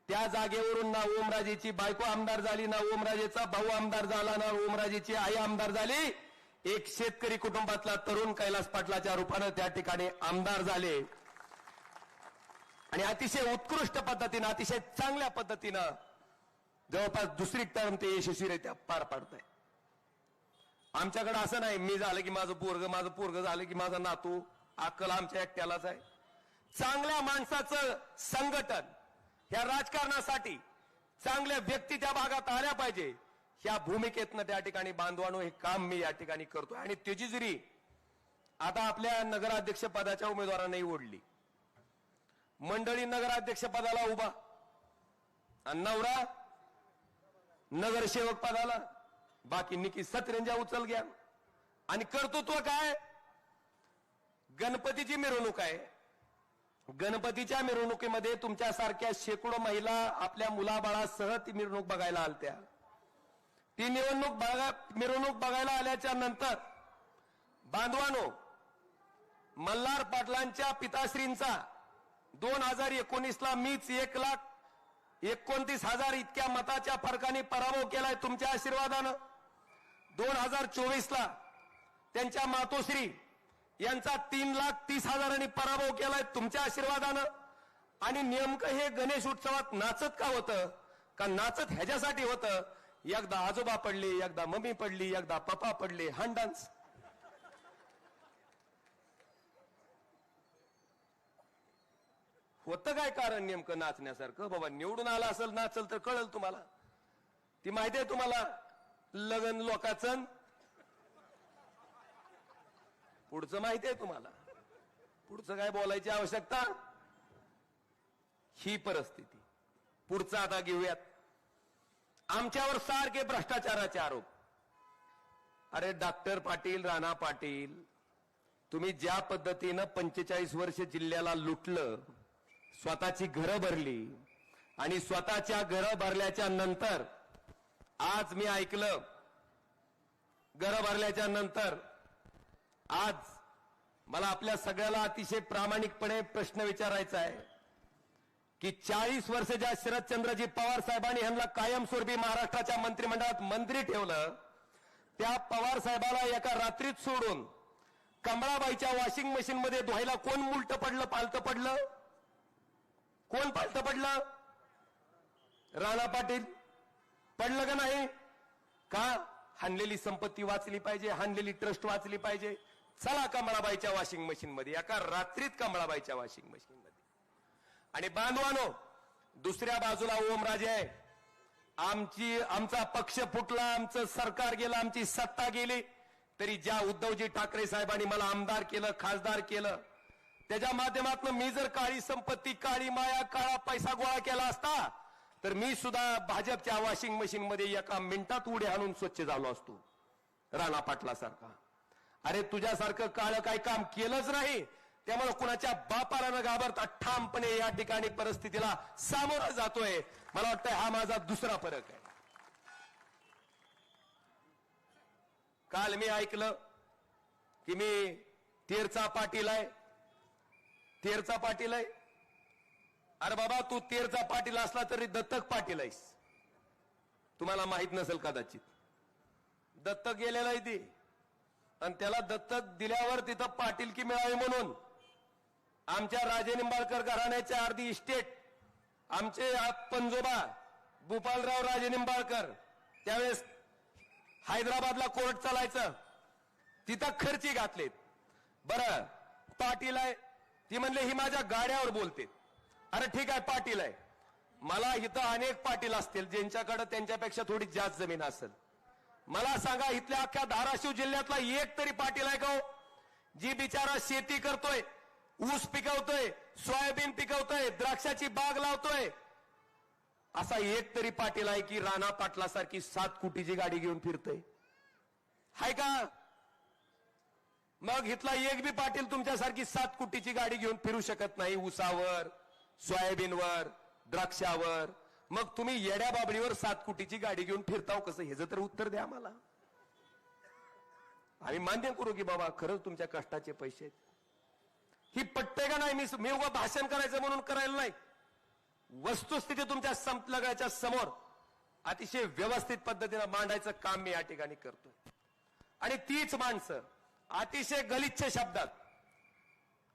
त्या जागेवरून ना ओमराजेची बायको आमदार झाली, ना ओमराजेचा भाऊ आमदार झाला, ना ओमराजेची आई आमदार झाली. एक शेतकरी कुटुंबातला तरुण कैलास पाटलाच्या रूपानं त्या ठिकाणी आमदार झाले आणि अतिशय उत्कृष्ट पद्धतीनं, अतिशय चांगल्या पद्धतीनं जवळपास दुसरी टर्म ते यशस्वीरित्या पार पाडताय. आमच्याकडे असं नाही मी झालं की माझं पोरग झालं की माझा नातू. अक्कल आमच्या एकट्यालाच आहे. चांगल्या माणसाचं संघटन ह्या राजकारणासाठी चांगल्या व्यक्ती त्या भागात आल्या पाहिजे ह्या भूमिकेतनं त्या ठिकाणी बांधवानो हे काम मी या ठिकाणी करतोय. आणि त्याची जरी आता आपल्या नगराध्यक्ष पदाच्या उमेदवारांनाही ओढली, मंडळी नगराध्यक्ष पदाला उभा आणि नवरा नगरसेवक पदाला, बाकी निकी सतरंजा उचल घ्या. आणि कर्तृत्व काय? गणपतीची मिरवणूक आहे. गणपतीच्या मिरवणुकीमध्ये तुमच्यासारख्या शेकडो महिला आपल्या मुलाबाळासह ती मिरवणूक बघायला आलत्या. ती मिरवणूक बघायला आल्याच्या नंतर बांधवानो, मल्हार पाटलांच्या पिताश्रींचा 2019ला मीच 1,29,000 इतक्या मताच्या फरकाने पराभव केलाय तुमच्या आशीर्वादानं. 2024ला त्यांच्या मातोश्री यांचा 3,30,000 पराभव केलाय तुमच्या आशीर्वादानं. आणि नेमकं हे गणेश उत्सवात नाचत का होतं? का नाचत ह्याच्यासाठी होतं, एकदा आजोबा पडले, एकदा मम्मी पडली, एकदा पप्पा पडले, हा डान्स. होतं काय कारण नेमकं नाचण्यासारखं? बाबा निवडून आला असेल नाचल तर कळल तुम्हाला. ती माहिती आहे तुम्हाला लगन लोकाचं, पुढचं माहिती आहे तुम्हाला. पुढचं काय बोलायची आवश्यकता? ही परिस्थिती. पुढचं आता घेऊयात. आमच्यावर सारखे भ्रष्टाचाराचे आरोप. अरे डॉक्टर पाटील, राणा पाटील, तुम्ही ज्या पद्धतीनं 45 वर्ष जिल्ह्याला लुटलं, स्वतःची घरं भरली आणि स्वतःच्या घरं भरल्याच्या नंतर आज मी ऐकलं, घरं भरल्याच्या नंतर आज मला आपल्या सगळ्याला अतिशय प्रामाणिकपणे प्रश्न विचारायचा आहे की 40 वर्ष ज्या शरदचंद्रजी पवार साहेबांनी ह्यांना कायमस्वरूपी महाराष्ट्राच्या मंत्रिमंडळात मंत्री ठेवलं, त्या पवार साहेबाला एका रात्रीत सोडून कमळाबाईच्या वॉशिंग मशीन मध्ये धुवायला कोण मुलट पडलं, पालतं पडलं? कोण पालतं पडलं? राणा पाटील पडलं का नाही? का? हाणलेली संपत्ती वाचली पाहिजे, हाणलेली ट्रस्ट वाचली पाहिजे. चला कमळाबाईच्या वॉशिंग मशीन मध्ये, एका रात्रीत कमळाबाईच्या वॉशिंग मशीन मध्ये. आणि बांधवानो, दुसऱ्या बाजूला ओमराजे आहे. आमचा पक्ष फुटला, आमचं सरकार गेलं, आमची सत्ता गेली, तरी ज्या उद्धवजी ठाकरे साहेबांनी मला आमदार केलं, खासदार केलं, त्याच्या माध्यमातून मी जर काळी संपत्ती, काळी माया, काळा पैसा गोळा केला असता तर मी सुद्धा भाजपच्या वॉशिंग मशीन मध्ये एका मिनिटात उडी आणून स्वच्छ झालो असतो, राणा पाटला सारखा. अरे तुझ्यासारखं काळ काही काम केलंच नाही, त्यामुळे कुणाच्या बापाला न घाबरता ठामपणे या ठिकाणी परिस्थितीला सामोरा जातोय. मला वाटतं हा माझा दुसरा फरक आहे. काल मी ऐकलं की मी तेरचा पाटील आहे, तेरचा पाटील आहे. अरे बाबा, तू तेरचा पाटील असला तरी दत्तक पाटील आहेस. तुम्हाला माहित नसेल कदाचित. दत्तक गेलेला आहे ती, आणि त्याला दत्तक दिल्यावर तिथं पाटीलकी मिळावी म्हणून आमच्या राजे निंबाळकर घराण्याच्या अर्धी इस्टेट आमचे पंजोबा भूपालराव राजे निंबाळकर त्यावेळेस हैदराबादला कोर्ट चालायचं, तिथं खर्ची घातलेत. बरं पाटील आहे, ती म्हणले ही माझ्या गाड्यावर बोलते. अरे ठीक आहे पाटील आहे, मला इथं अनेक पाटील असतील ज्यांच्याकडे त्यांच्यापेक्षा थोडी जास्त जमीन असेल. मला सांगा इथल्या अख्ख्या धाराशिव जिल्ह्यातला एक तरी पाटील आहे का हो, जी बिचारा शेती करतोय, ऊस पिकवतोय, सोयाबीन पिकवतोय, द्राक्षाची बाग लावतोय, असा एक तरी पाटील आहे की राणा पाटलासारखी 7 कोटीची गाडी घेऊन फिरतोय? हाय का? मग इथला एक बी पाटील तुमच्यासारखी 7 कोटीची गाडी घेऊन फिरू शकत नाही ऊसावर, सोयाबीनवर, द्राक्षावर. मग तुम्ही येड्या बाबळीवर 7 कोटीची गाडी घेऊन फिरताव कसं, ह्याचं तर उत्तर द्या मला. आम्ही मान्य करू की बाबा खरंच तुमच्या कष्टाचे पैसे आहेत. ही पटते का नाही? मी उगा भाषण करायचं म्हणून करायला नाही. वस्तुस्थिती तुमच्या संपलगाच्या समोर अतिशय व्यवस्थित पद्धतीने मांडायचं काम मी या ठिकाणी करतोय. आणि तीच माणसं अतिशय गलिच्छ शब्दात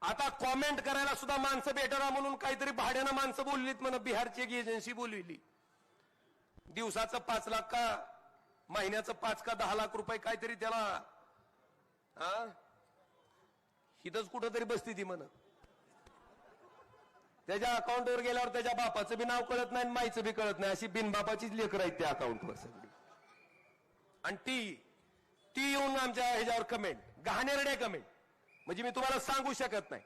आता कॉमेंट करायला सुद्धा माणसं भेटणार म्हणून काहीतरी भाड्यानं माणसं बोललीत म्हणून बिहारची एक एजन्सी बोलविली. दिवसाचं 5 लाख का महिन्याचं 5 का 10 लाख रुपये काहीतरी त्याला हिथंच कुठंतरी बसती ती म्हण. त्याच्या अकाउंटवर गेल्यावर त्याच्या बापाचं बी नाव कळत नाही, माईचं बी कळत नाही, अशी बिनबापाचीच लेकरं आहेत त्या अकाउंटवर सगळी. आणि ती येऊन आमच्या ह्याच्यावर कमेंट, घाणेरड्या कमेंट, म्हणजे मी तुम्हाला सांगू शकत नाही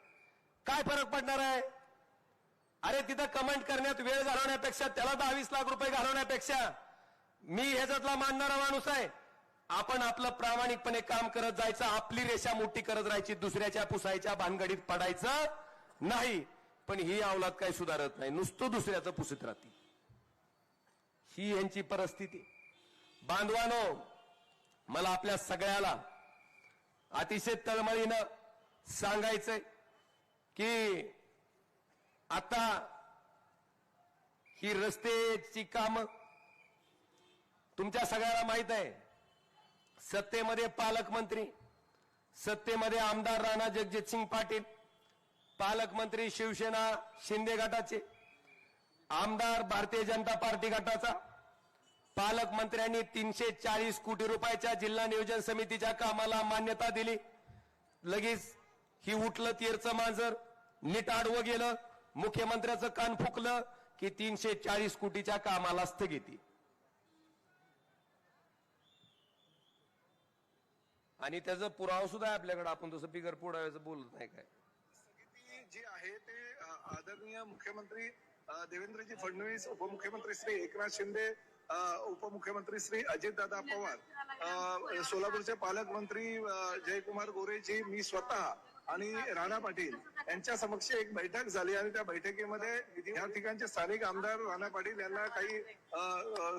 काय फरक पडणार आहे. अरे तिथं कमेंट करण्यात वेळ घालवण्यापेक्षा, त्याला 10-20 लाख रुपये घालवण्यापेक्षा मी ह्याच्यातला मानणारा माणूस आहे. आपण आपलं प्रामाणिकपणे काम करत जायचं, आपली रेषा मोठी करत राहायची, दुसऱ्याच्या पुसायच्या भानगडीत पडायचं नाही. पण ही अवलाद काही सुधारत नाही, नुसतं दुसऱ्याचं पुसत राहते. ही यांची परिस्थिती. बांधवानो, मला आपल्या सगळ्याला अतिशय तळमळीनं सांगायचंय की आता ही रस्त्याची कामं तुमच्या सगळ्याला माहित आहे. सत्तेमध्ये पालकमंत्री, सत्तेमध्ये आमदार राणा जगजितसिंग पाटील, पालकमंत्री शिवसेना शिंदे गटाचे, आमदार भारतीय जनता पार्टी गटाचा. पालकमंत्र्यांनी 340 कोटी रुपयाच्या जिल्हा नियोजन समितीच्या कामाला मान्यता दिली. लगेच ही उठलं तीरचं मांजर, नीट आडवं गेलं, मुख्यमंत्र्याचं कान फुकलं की 340 कोटीच्या कामाला स्थगिती. आणि त्याचा पुरावा सुद्धा आहे आपल्याकडे, आपण तसं बिगर पुराव्याचं बोलत नाही. काय जी आहे ते आदरणीय मुख्यमंत्री देवेंद्रजी फडणवीस, उपमुख्यमंत्री श्री एकनाथ शिंदे, उपमुख्यमंत्री श्री अजितदादा पवार, सोलापूरचे पालकमंत्री जयकुमार गोरेजी, मी स्वतः आणि राणा पाटील यांच्या समक्ष एक बैठक झाली. आणि त्या बैठकीमध्ये या ठिकाणचे स्थानिक आमदार राणा पाटील यांना काही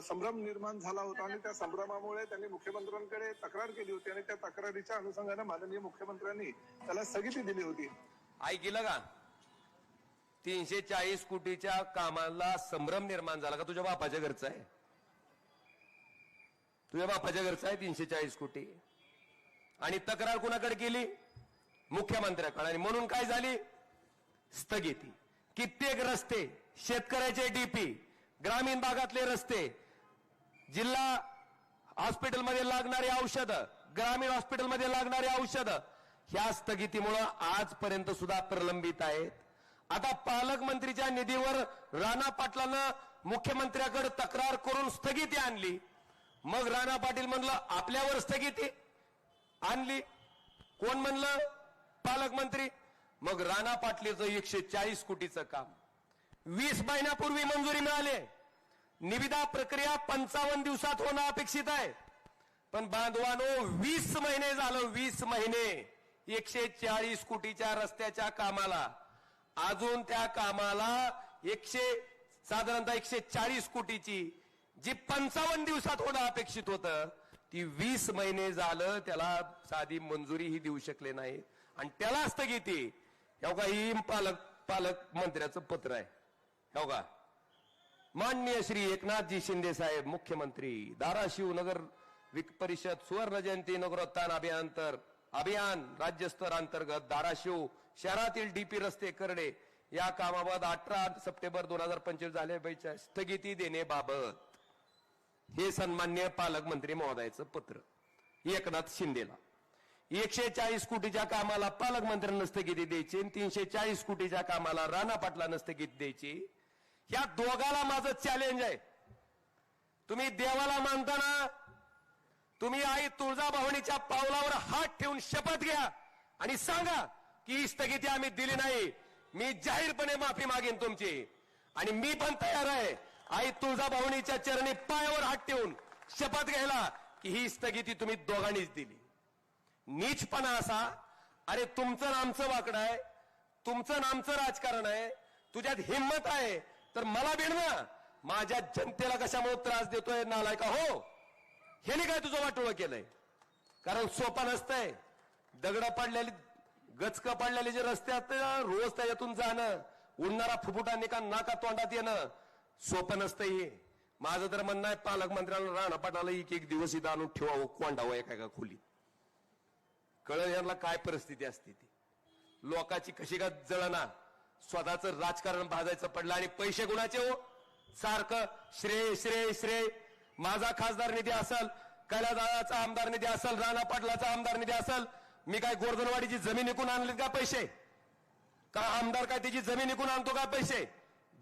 संभ्रम निर्माण झाला होता आणि त्या संभ्रमामुळे त्यांनी मुख्यमंत्र्यांकडे तक्रार केली होती. आणि त्या तक्रारीच्या अनुषंगाने माननीय मुख्यमंत्र्यांनी त्याला स्थगिती दिली होती. ऐकलं का? 340 कोटीच्या कामाला संभ्रम निर्माण झाला का? तुझ्या बापाच्या घरचा आहे, तुझ्या बापाच्या घरचा आहे 340 कोटी. आणि तक्रार कुणाकडे केली? मुख्यमंत्र्याकडे. आणि म्हणून काय झाली? स्थगिती. कित्येक रस्ते, शेतकऱ्याचे डीपी, ग्रामीण भागातले रस्ते, जिल्हा हॉस्पिटलमध्ये लागणारी औषधं, ग्रामीण हॉस्पिटलमध्ये लागणारी औषधं, ह्या स्थगितीमुळे आजपर्यंत सुद्धा प्रलंबित आहेत. आता पालकमंत्रीच्या निधीवर राणा पाटलानं मुख्यमंत्र्याकडे तक्रार करून स्थगिती आणली. मग राणा पाटील म्हणलं आपल्यावर स्थगिती आणली. कोण म्हणलं? पालकमंत्री. मग राणा पाटलीचं 140 कोटीचं काम 20 महिन्यापूर्वी मंजुरी मिळाली. निविदा प्रक्रिया 55 दिवसात होणं अपेक्षित आहे. पण बांधवानो 20 महिने झालं, 20 महिने 140 कोटीच्या रस्त्याच्या कामाला, अजून त्या कामाला साधारणतः 140 कोटीची जी 55 दिवसात होणं अपेक्षित होतं ती 20 महिने झालं त्याला साधी मंजुरी ही देऊ शकले नाही. आणि त्याला स्थगिती. हो का? ही पालकमंत्र्याचं पत्र आहे. हो का? माननीय श्री एकनाथजी शिंदे साहेब मुख्यमंत्री, धाराशिव नगर परिषद सुवर्ण जयंती नगरोत्थान अभियान राज्यस्तर अंतर्गत धाराशिव शहरातील डीपी रस्ते करणे या कामाबाबत 18 सप्टेंबर 2025 झालेल्या स्थगिती देण्याबाबत हे सन्माननीय पालकमंत्री महोदयाचं पत्र एकनाथ शिंदेला. 140 कोटीच्या कामाला पालकमंत्र्यांना स्थगिती द्यायची आणि 340 कोटीच्या कामाला राणा पाटलांना स्थगिती द्यायची. या दोघाला माझं चॅलेंज आहे. तुम्ही देवाला मानताना तुम्ही आई तुळजाभवानीच्या पावलावर हात ठेवून शपथ घ्या आणि सांगा की ही स्थगिती आम्ही दिली नाही. मी जाहीरपणे माफी मागेन तुमची. आणि मी पण तयार आहे आई तुळजाभवानीच्या चरणी पायावर हात ठेवून शपथ घ्यायला की ही स्थगिती तुम्ही दोघांनीच दिली. नीचपणा असा, अरे तुमचं नामचं वाकडं आहे, तुमचं नामचं राजकारण आहे, तुझ्यात हिंमत आहे तर मला भिड ना, माझ्या जनतेला कशामुळे त्रास देतोय नालायका हो? ह्याने काय तुझं वाटोळं केलंय? कारण सोपा नसतंय. दगड पडलेली गचक पडलेले जे रस्ते असते ना, रोज त्याच्यातून जाणं, उडणारा फुफुटा का नाका तोंडात येणं सोपं नसतं. हे माझं तर म्हणणं आहे, पालकमंत्र्यांना राणा पाटाला एक दिवस इथं आणून ठेवावं, कोंडावं एका खोली. कळलं यांना काय परिस्थिती असते ती. लोकांची कशी का जळना, स्वतःचं राजकारण भाजायचं पडलं आणि पैसे गुणाचे हो. सारखं श्रेय श्रेय श्रेय. माझा खासदार निधी असेल, कैलासदादाचा आमदार निधी असेल, राणा पाटलाचा आमदार निधी असेल. मी काय गोर्धनवाडीची जमीन विकून आणली का पैसे? का आमदार काय त्याची जमीन विकून आणतो का पैसे?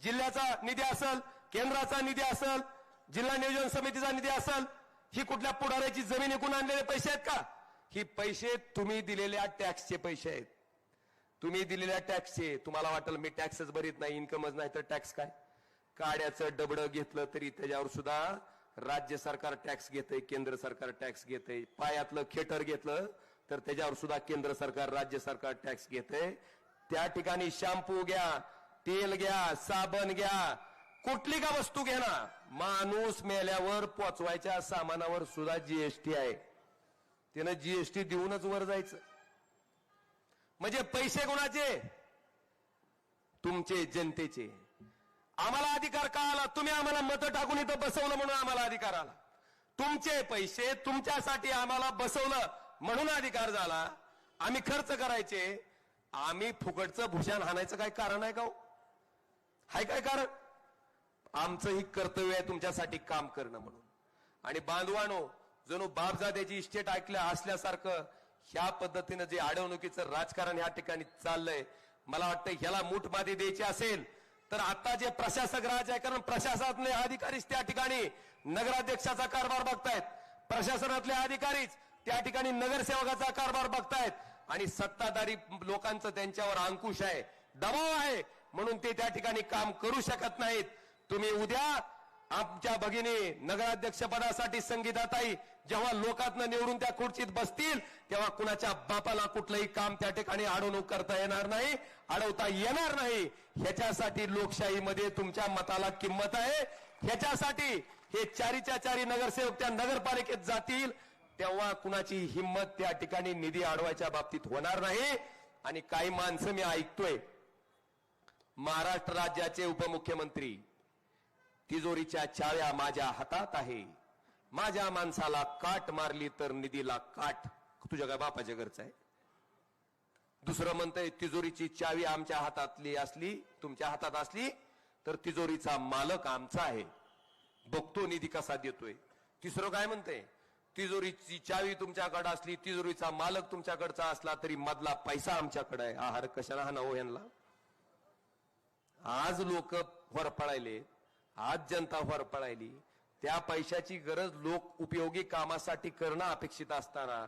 जिल्ह्याचा निधी असेल, केंद्राचा निधी असेल, जिल्हा नियोजन समितीचा निधी असेल, ही कुठल्या पुढाऱ्याची जमीन विकून आणलेले पैसे आहेत का? ही पैसे तुम्ही दिलेल्या टॅक्सचे पैसे आहेत. तुम्ही दिलेल्या टॅक्सचे. तुम्हाला वाटेल मी टॅक्सच भरीत नाही, इन्कमच नाही, तर टॅक्स काय? काड्याचं डबडं घेतलं तरी त्याच्यावर सुद्धा राज्य सरकार टॅक्स घेतंय, केंद्र सरकार टॅक्स घेतंय. पायातलं खेटर घेतलं तर त्याच्यावर सुद्धा केंद्र सरकार, राज्य सरकार टॅक्स घेतंय. त्या ठिकाणी शॅम्पू घ्या, तेल घ्या, साबण घ्या, कुठली का वस्तू घ्या ना, माणूस मेल्यावर पोचवायच्या सामानावर सुद्धा जीएसटी आहे. त्यानं जीएसटी देऊनच वर जायचं. म्हणजे पैसे कोणाचे? तुमचे, जनतेचे. आम्हाला अधिकार का आला? तुम्ही आम्हाला मतं टाकून इथं बसवलं म्हणून आम्हाला अधिकार आला. तुमचे पैसे तुमच्यासाठी आम्हाला बसवलं म्हणून अधिकार झाला. आम्ही खर्च करायचे. आम्ही फुकटचं भूषण हाणायचं काय कारण आहे का हो? हाय काय कारण? आमचं ही कर्तव्य आहे तुमच्यासाठी काम करणं म्हणून. आणि बांधवानो, जणू बापजाद्याची इस्टेट ऐकलं असल्यासारखं ह्या पद्धतीनं जे अडवणुकीचं राजकारण या ठिकाणी चाललंय, मला वाटतं ह्याला मूठमाती द्यायची असेल तर आता जे प्रशासक राज आहे, कारण प्रशासनातले अधिकारीच त्या ठिकाणी नगराध्यक्षाचा कारभार बघतायत, प्रशासनातले अधिकारीच त्या ठिकाणी नगरसेवकाचा कारभार बघतायत, आणि सत्ताधारी लोकांचं त्यांच्यावर अंकुश आहे, दबाव आहे, म्हणून ते त्या ठिकाणी काम करू शकत नाहीत. तुम्ही उद्या आमच्या भगिनी नगराध्यक्ष पदासाठी संगीताताई जेव्हा लोकांतनं निवडून त्या खुर्चीत बसतील, तेव्हा कुणाच्या बापाला कुठलंही काम त्या ठिकाणी अडवणूक करता येणार नाही, अडवता येणार नाही. ह्याच्यासाठी लोकशाहीमध्ये तुमच्या मताला किंमत आहे. ह्याच्यासाठी हे चारीच्या चारी नगरसेवक त्या नगरपालिकेत जातील, तेव्हा कुणाची हिंमत त्या ठिकाणी निधी अडवायच्या बाबतीत होणार नाही. आणि काही माणसं मी ऐकतोय, महाराष्ट्र राज्याचे उपमुख्यमंत्री, तिजोरीच्या चाव्या माझ्या हातात आहे, माझ्या माणसाला काट मारली तर निधीला काठ. तुझ्या काय बापाच्या घरचं आहे? दुसरं म्हणतंय तिजोरीची चावी आमच्या हातातली असली, तुमच्या हातात असली तर तिजोरीचा मालक आमचा आहे, बघतो निधी कसा देतोय. तिसरं काय म्हणतंय, तिजोरीची चावी तुमच्याकडे असली, तिजोरीचा मालक तुमच्याकडचा असला तरी मधला पैसा आमच्याकडे आहे. आहार कशाला हा नवो यांना? आज लोक होरपळायले, आज जनता होरपळायली. त्या पैशाची गरज लोक उपयोगी कामासाठी करणं अपेक्षित असताना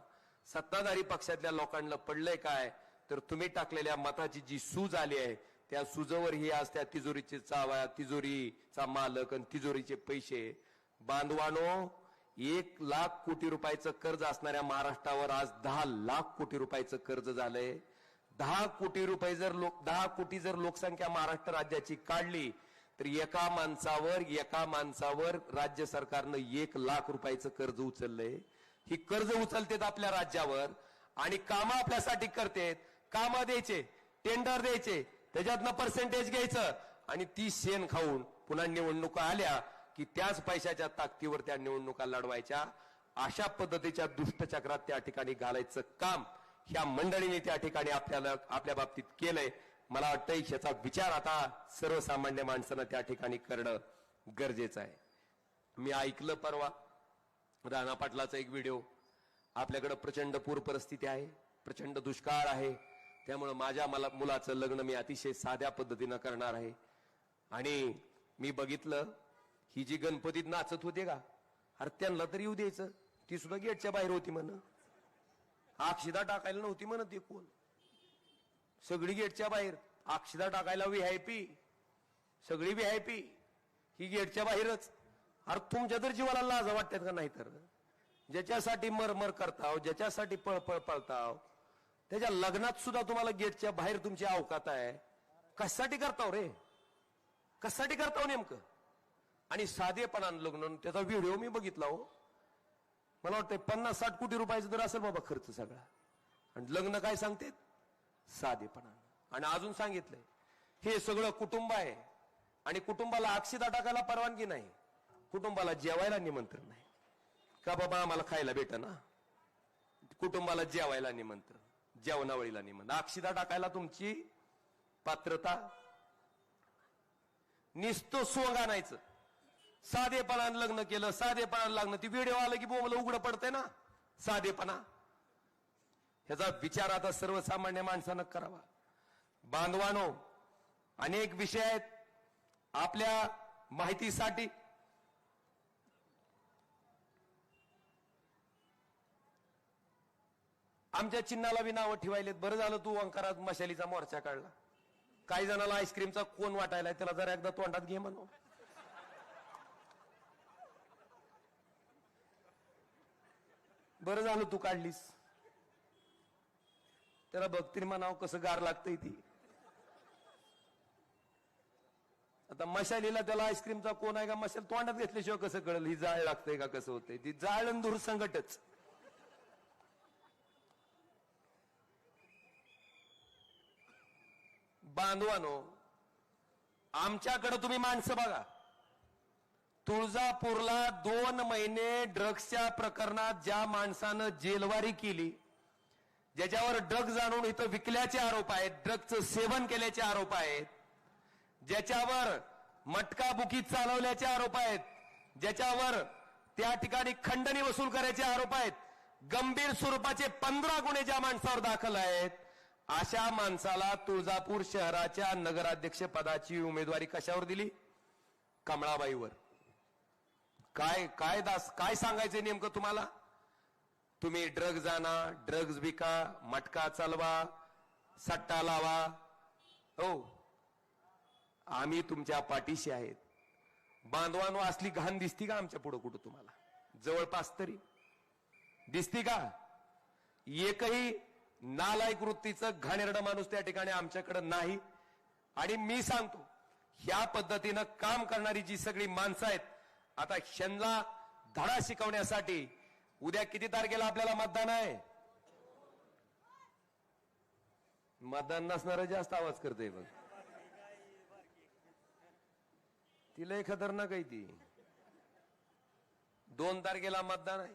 सत्ताधारी पक्षातल्या लोकांना पडलंय काय, तर तुम्ही टाकलेल्या मताची जी सूज आली आहे त्या सूजवर ही आज त्या तिजोरीची चाव्या, तिजोरीचा मालक आणि तिजोरीचे पैसे. बांधवानो, 1 लाख कोटी रुपयाचं कर्ज असणाऱ्या महाराष्ट्रावर आज 10 लाख कोटी रुपयाचं कर्ज झालंय. 10 कोटी रुपये जर 10 कोटी जर लोकसंख्या महाराष्ट्र राज्याची काढली तर एका माणसावर राज्य सरकारनं 1 लाख रुपयाचं कर्ज उचललंय. ही कर्ज उचलतेत आपल्या राज्यावर आणि कामं आपल्यासाठी करतेत. कामं द्यायचे, टेंडर द्यायचे, त्याच्यातनं पर्सेंटेज घ्यायचं आणि ती शेण खाऊन पुन्हा निवडणुका आल्या की त्याच पैशाच्या ताकदीवर त्या निवडणुका लढवायच्या. अशा पद्धतीच्या दुष्टचक्रात त्या ठिकाणी घालायचं काम ह्या मंडळीने त्या ठिकाणी आपल्या बाबतीत केलंय. मला वाटतं ह्याचा विचार आता सर्वसामान्य माणसानं त्या ठिकाणी करणं गरजेचं आहे. मी ऐकलं परवा राणा पाटलाचा एक व्हिडिओ. आपल्याकडे प्रचंड पूर परिस्थिती आहे, प्रचंड दुष्काळ आहे, त्यामुळे माझ्या मुलाचं लग्न मी अतिशय साध्या पद्धतीनं करणार आहे. आणि मी बघितलं ही जी गणपतीत नाचत होते का, अरे त्यांना तरी येऊ द्यायचं, ती सुद्धा गेटच्या बाहेर होती म्हण, अक्षिदा टाकायला नव्हती म्हणत. ते कोण? सगळी गेटच्या बाहेर. अक्षिदा टाकायला व्हीआयपी, सगळी व्हीआयपी, ही गेटच्या बाहेरच. अरे तुमच्या तर जीवाला लाज वाटतात का नाही? तर ज्याच्यासाठी मरमर करताव, ज्याच्यासाठी पळपळ पळताव, त्याच्या लग्नात सुद्धा तुम्हाला गेटच्या बाहेर तुमची अवकात आहे. कशासाठी करताव रे? कशासाठी करताव नेमकं? आणि साधेपणानं लग्न. त्याचा व्हिडिओ मी बघितला हो. मला वाटतं 50-60 कोटी रुपयाचा तर असेल बाबा खर्च सगळा. आणि लग्न काय सांगते साधेपणानं. आणि अजून सांगितलंय हे सगळं कुटुंब आहे आणि कुटुंबाला अक्षता टाकायला परवानगी नाही, कुटुंबाला जेवायला निमंत्रण नाही. का बाबा आम्हाला खायला भेट ना, कुटुंबाला जेवायला निमंत्रण, जेवणावळीला निमंत्रण. अक्षता टाकायला तुमची पात्रता निस्तो सोंग आणायचं. साधेपणानं लग्न केलं, साधेपणानं लग्न. ती व्हिडिओ आलं की बोमलं उघडं पडतंय ना साधेपणा. ह्याचा विचार आता सर्वसामान्य माणसानं करावा. बांधवानो, अनेक विषय आहेत आपल्या माहितीसाठी. आमच्या चिन्हाला बी नावं ठेवायलेत. बरं झालं तू ओंकारात मशालीचा मोर्चा काढला. काही जणाला आईस्क्रीमचा कोण वाटायला, त्याला जरा एकदा तोंडात घे म्हणून. बरं झालं तू काढलीस. त्याला बघतील म्हणाव कसं गार लागतंय ती. आता मशालीला त्याला आईस्क्रीमचा कोण आहे का मशाल तोंडात घेतल्याशिवाय कसं कळलं ही जाळ लागतंय का कसं होतंय. ती जाळ आणि दूर संकटच. बांधवानो, आमच्याकडे तुम्ही माणसं बघा. तुळजापूरला 2 महिने ड्रग्सच्या प्रकरणात ज्या माणसानं जेलवारी केली, ज्याच्यावर ड्रग्ज आणून इथं विकल्याचे आरोप आहेत, ड्रग्जचं सेवन केल्याचे आरोप आहेत, ज्याच्यावर मटका बुकी चालवल्याचे आरोप आहेत, ज्याच्यावर त्या ठिकाणी खंडणी वसूल करायचे आरोप आहेत, गंभीर स्वरूपाचे 15 गुन्हे ज्या माणसावर दाखल आहेत, अशा माणसाला तुळजापूर शहराच्या नगराध्यक्ष पदाची उमेदवारी कशावर दिली? कमळाबाईवर. काय सांगायचंय नेमकं तुम्हाला? तुम्ही ड्रग्ज आणा, ड्रग्ज विका, मटका चालवा, सट्टा लावा. हो, आम्ही तुमच्या पाठीशी आहेत. बांधवानो, असली घाण दिसती का आमच्या पुढं कुठं तुम्हाला? जवळपास तरी दिसती का? एकही नालायक वृत्तीचं घाणेरडा माणूस त्या ठिकाणी आमच्याकडे नाही. आणि मी सांगतो, ह्या पद्धतीनं काम करणारी जी सगळी माणसं आहेत, आता ह्यांना धडा शिकवण्यासाठी उद्या किती तारखेला आपल्याला मतदान आहे? मतदान नसणारं जास्त आवाज करतंय बघ. तिला खतरनाक आहे ती. 2 तारखेला मतदान आहे.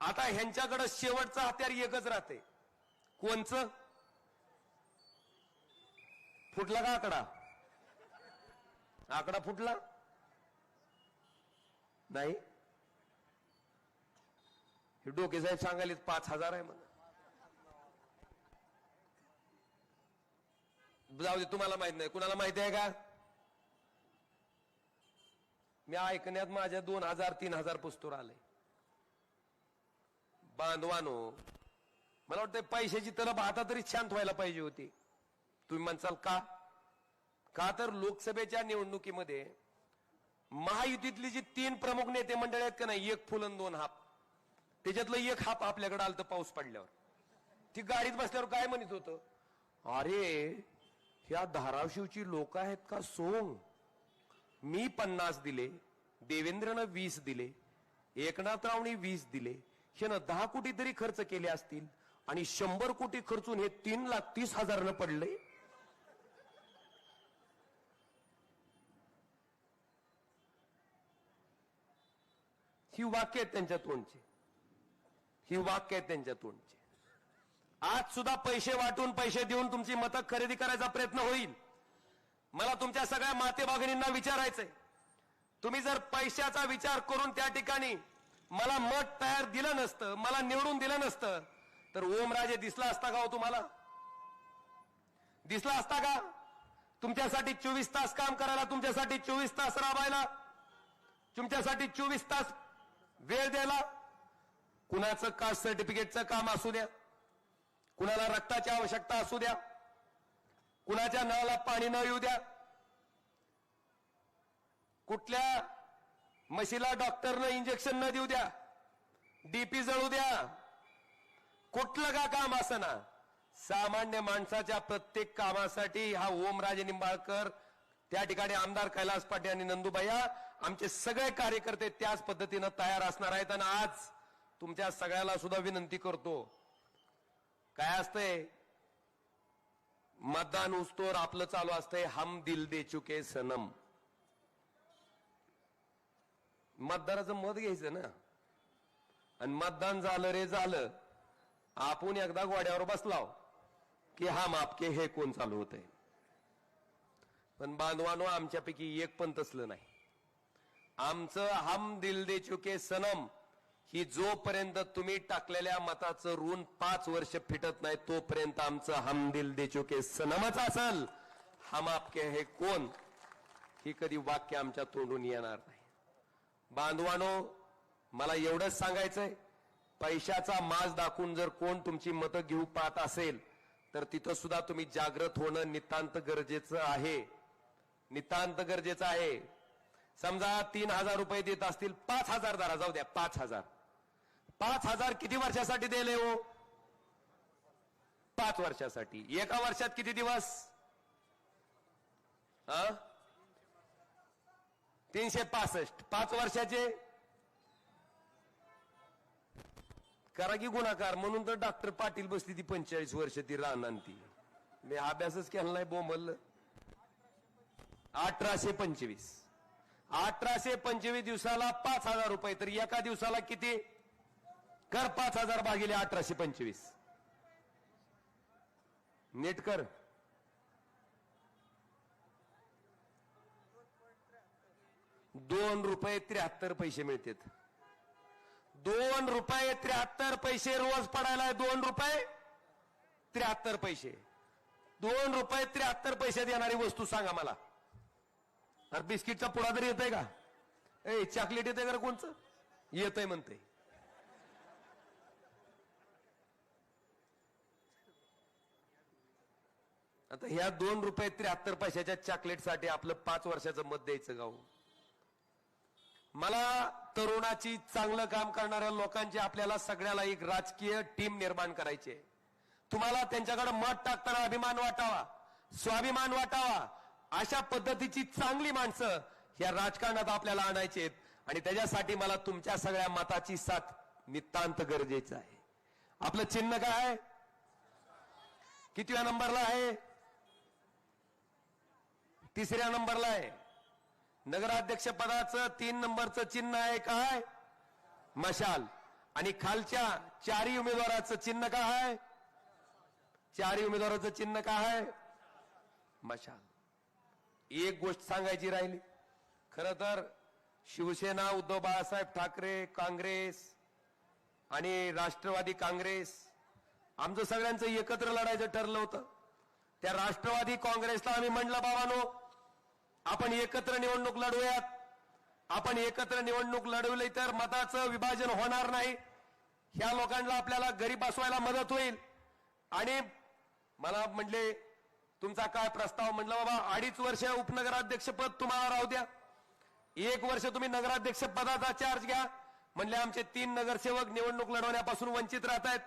आता ह्यांच्याकडे शेवटचं हत्यार एकच राहते. कोणचं? फुटला का आकडा? आकडा फुटला नाही. हे डोके साहेब सांगायले 5000 आहे म्हणून. जाऊ दे, तुम्हाला माहित नाही. कुणाला माहिती आहे का? मी ऐकण्यात माझ्या 2000-3000 पुस्तूर आले. बांधवानो, मला वाटतं पैशाची तलब आता तरी शांत व्हायला पाहिजे होती. तुम्ही म्हणसाल का? का तर लोकसभेच्या निवडणुकीमध्ये महायुतीतली जी 3 प्रमुख नेते मंडळ आहेत का नाही, 1 फुल आणि 2 हाप, त्याच्यातलं 1 हाप आपल्याकडे आलं तर पाऊस पडल्यावर. ती गाडीत बसल्यावर काय म्हणत होतं? अरे, ह्या धाराशिवची लोक आहेत का सोंग. मी 50 दिले, देवेंद्रनं 20 दिले, एकनाथरावनी 20 दिले, ह्यानं 10 कोटी तरी खर्च केले असतील आणि 100 कोटी खर्चून हे 3,30,000 पडले. ही वाक्य आहेत त्यांच्या तोंडची. ही वाक्य आहेत त्यांच्या तोंडची. आज सुद्धा पैसे वाटून, पैसे देऊन तुमची मतं खरेदी करायचा प्रयत्न होईल. मला तुमच्या सगळ्या माते भगिनींना विचारायचंय, तुम्ही जर पैशाचा विचार करून त्या ठिकाणी मला मत तयार दिलं नसतं, मला निवडून दिलं नसतं, तर ओमराजे दिसला असता का हो तुम्हाला? दिसला असता का? तुमच्यासाठी 24 तास काम करायला, तुमच्यासाठी 24 तास राबायला, तुमच्यासाठी 24 तास वेळ द्यायला. कुणाचं कास्ट सर्टिफिकेटचं काम असू द्या, कुणाला रक्ताची आवश्यकता असू द्या, कुणाच्या नळाला पाणी न येऊ द्या, कुठल्या म्हशीला डॉक्टरनं इंजेक्शन न देऊ द्या, डीपी जळू द्या, कुठलं का काम असना, सामान्य माणसाच्या प्रत्येक कामासाठी हा ओमराजे निंबाळकर, त्या ठिकाणी आमदार कैलास पाटील आणि नंदुबाई आमचे सगळे कार्यकर्ते त्याच पद्धतीनं तयार असणार आहेत. आणि आज तुमच्या सगळ्याला सुद्धा विनंती करतो, काय असतंय मतदान उस्तोर आपलं चालू असतंय हम दिल दे चुके सनम. मतदाराचं मत घ्यायचं ना, आणि मतदान झालं रे झालं, आपण एकदा गोड्यावर बसलाव की हम आपके हे कोण चालू होतंय. पण बांधवानो, आमच्यापैकी एक पण तसलं नाही. आमचं हम दिल दे चुके सनम ही जोपर्यंत तुम्ही टाकलेल्या मताचं ऋण 5 वर्ष फिटत नाही तोपर्यंत आमचं हम दिल दे चुके सनमच असल. हम आपके हे कोण ही कधी वाक्य आमच्या तोंडून येणार नाही. बांधवानो, मला एवढंच सांगायचंय, पैशाचा माज दाखवून जर कोण तुमची मतं घेऊ पाहत असेल तर तिथं सुद्धा तुम्ही जागृत होणं नितांत गरजेचं आहे. नितांत गरजेचं आहे. समजा 3,000 रुपये देत असतील, 5,000 धरा, जाऊ द्या 5,000. 5,000 किती वर्षासाठी दिले हो? 5 वर्षासाठी. एका वर्षात किती दिवस? 365. 5 वर्षाचे करा की गुणाकार. म्हणून तर डॉक्टर पाटील बसली ती 45 वर्ष ती राहणार. ती मी अभ्यासच केला नाही, बोंबल. 1825. 1825 दिवसाला 5,000 रुपये, तर एका दिवसाला किती? कर 5,000 भागिले 1825. नीट कर. 2 रुपये 73 पैसे मिळतात. 2 रुपये 73 पैसे रोज पडायला. 2 रुपये 73 पैसे. 2 रुपये 73 पैसे देणारी वस्तू सांगा मला. अरे बिस्किटचा पुडा तरी येतोय का? चॉकलेट येतंय का? कोणचं येतंय म्हणते. आता ह्या 2 रुपये 73 पैशाच्या चॉकलेटसाठी आपलं 5 वर्षाचं मत द्यायचं गाव. मला तरुणाची, चांगलं काम करणाऱ्या लोकांची, आपल्याला सगळ्याला एक राजकीय टीम निर्माण करायची आहे. तुम्हाला त्यांच्याकडे मत टाकताना अभिमान वाटावा, स्वाभिमान वाटावा, अशा पद्धतीची चांगली माणसं ह्या राजकारणात आपल्याला आणायची आहेत. आणि त्याच्यासाठी मला तुमच्या सगळ्या मताची साथ नितांत गरजेचं आहे. आपलं चिन्ह काय आहे? कितव्या नंबरला आहे? 3ऱ्या नंबरला आहे. नगराध्यक्ष पदाचं 3 नंबरचं चिन्ह आहे काय? मशाल. आणि खालच्या 4 उमेदवाराचं चिन्ह काय आहे? 4 उमेदवाराचं चिन्ह काय आहे? मशाल. एक गोष्ट सांगायची राहिली. खरं तर शिवसेना, उद्धव बाळासाहेब ठाकरे, काँग्रेस आणि राष्ट्रवादी काँग्रेस, आमचं सगळ्यांचं एकत्र लढायचं ठरलं होतं. त्या राष्ट्रवादी काँग्रेसला आम्ही म्हणलं, बाबांनो, आपण एकत्र निवडणूक लढवूयात. आपण एकत्र निवडणूक लढवली तर मताचं विभाजन होणार नाही. ह्या लोकांना आपल्याला घरी बसवायला मदत होईल. आणि मला म्हणले, तुमचा काय प्रस्ताव? म्हटलं, बाबा 2.5 वर्ष उपनगराध्यक्षपद तुम्हाला राहू द्या, 1 वर्ष तुम्ही नगराध्यक्ष पदाचा चार्ज घ्या. म्हणले, आमचे 3 नगरसेवक निवडणूक लढवण्यापासून वंचित राहत आहेत.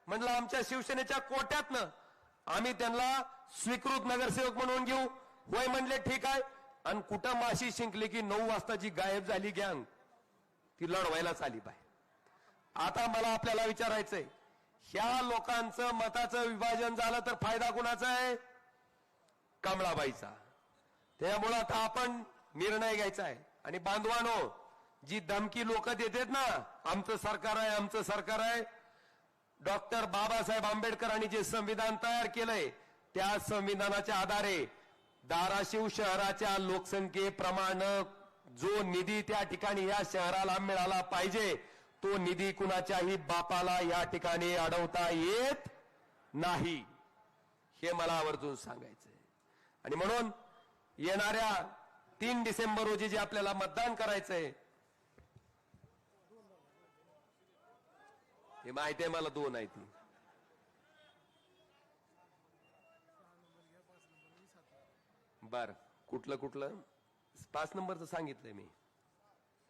म्हणलं, आमच्या शिवसेनेच्या कोट्यातनं आम्ही त्यांना स्वीकृत नगरसेवक म्हणून घेऊ. होय म्हणले, ठीक आहे. आणि कुठं माशी शिंकली की 9 वाजता जी गायब झाली गँग, ती लढवायलाच आली पाहिजे. आता मला आपल्याला विचारायचंय, ह्या लोकांचं मताचं विभाजन झालं तर फायदा कुणाचा आहे? कमळाबाईचा. त्यामुळे आता आपण निर्णय घ्यायचा आहे. आणि बांधवानो, जी धमकी लोक देतात ना, आमचं सरकार आहे, आमचं सरकार आहे, डॉक्टर बाबासाहेब आंबेडकरांनी जे संविधान तयार केलंय त्या संविधानाच्या आधारे धाराशिव शहराच्या लोकसंख्येप्रमाणे जो निधी त्या ठिकाणी या शहराला मिळाला पाहिजे, तो निधी कुणाच्याही बापाला या ठिकाणी अडवता येत नाही. हे मला आवर्जून सांगायचंय. आणि म्हणून येणाऱ्या 3 डिसेंबर रोजी जे आपल्याला मतदान करायचंय, हे माहिती आहे मला, 2 आहे ती. बर, कुठलं 5 नंबरचं सांगितलंय मी,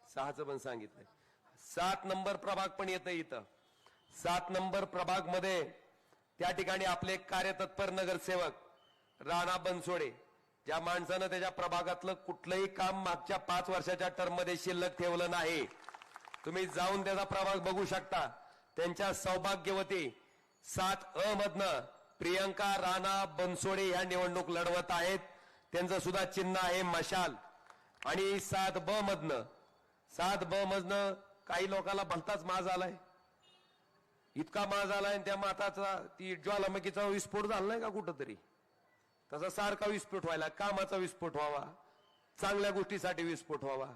6चं पण सांगितलंय. 7 नंबर प्रभाग पण येतं इथं. 7 नंबर प्रभाग मध्ये त्या ठिकाणी आपले कार्यतत्पर नगरसेवक राणा बनसोडे ज्या माणसानं त्याच्या प्रभागातलं कुठलंही काम मागच्या 5 वर्षाच्या टर्म मध्ये शिल्लक ठेवलं नाही. तुम्ही जाऊन त्याचा प्रभाग बघू शकता. त्यांच्या सौभाग्यवती 7A मधनं प्रियंका राणा बनसोडे ह्या निवडणूक लढवत आहेत. त्यांचं सुद्धा चिन्ह आहे मशाल. आणि 7B मधनं काही लोकांना भलताच माज आलाय, इतका माज आलाय. आणि त्या माताचा ती ज्वालामुखीचा विस्फोट झाला नाही का कुठंतरी, तसा सारखा विस्फोट व्हायला. कामाचा विस्फोट व्हावा, चांगल्या गोष्टीसाठी विस्फोट व्हावा.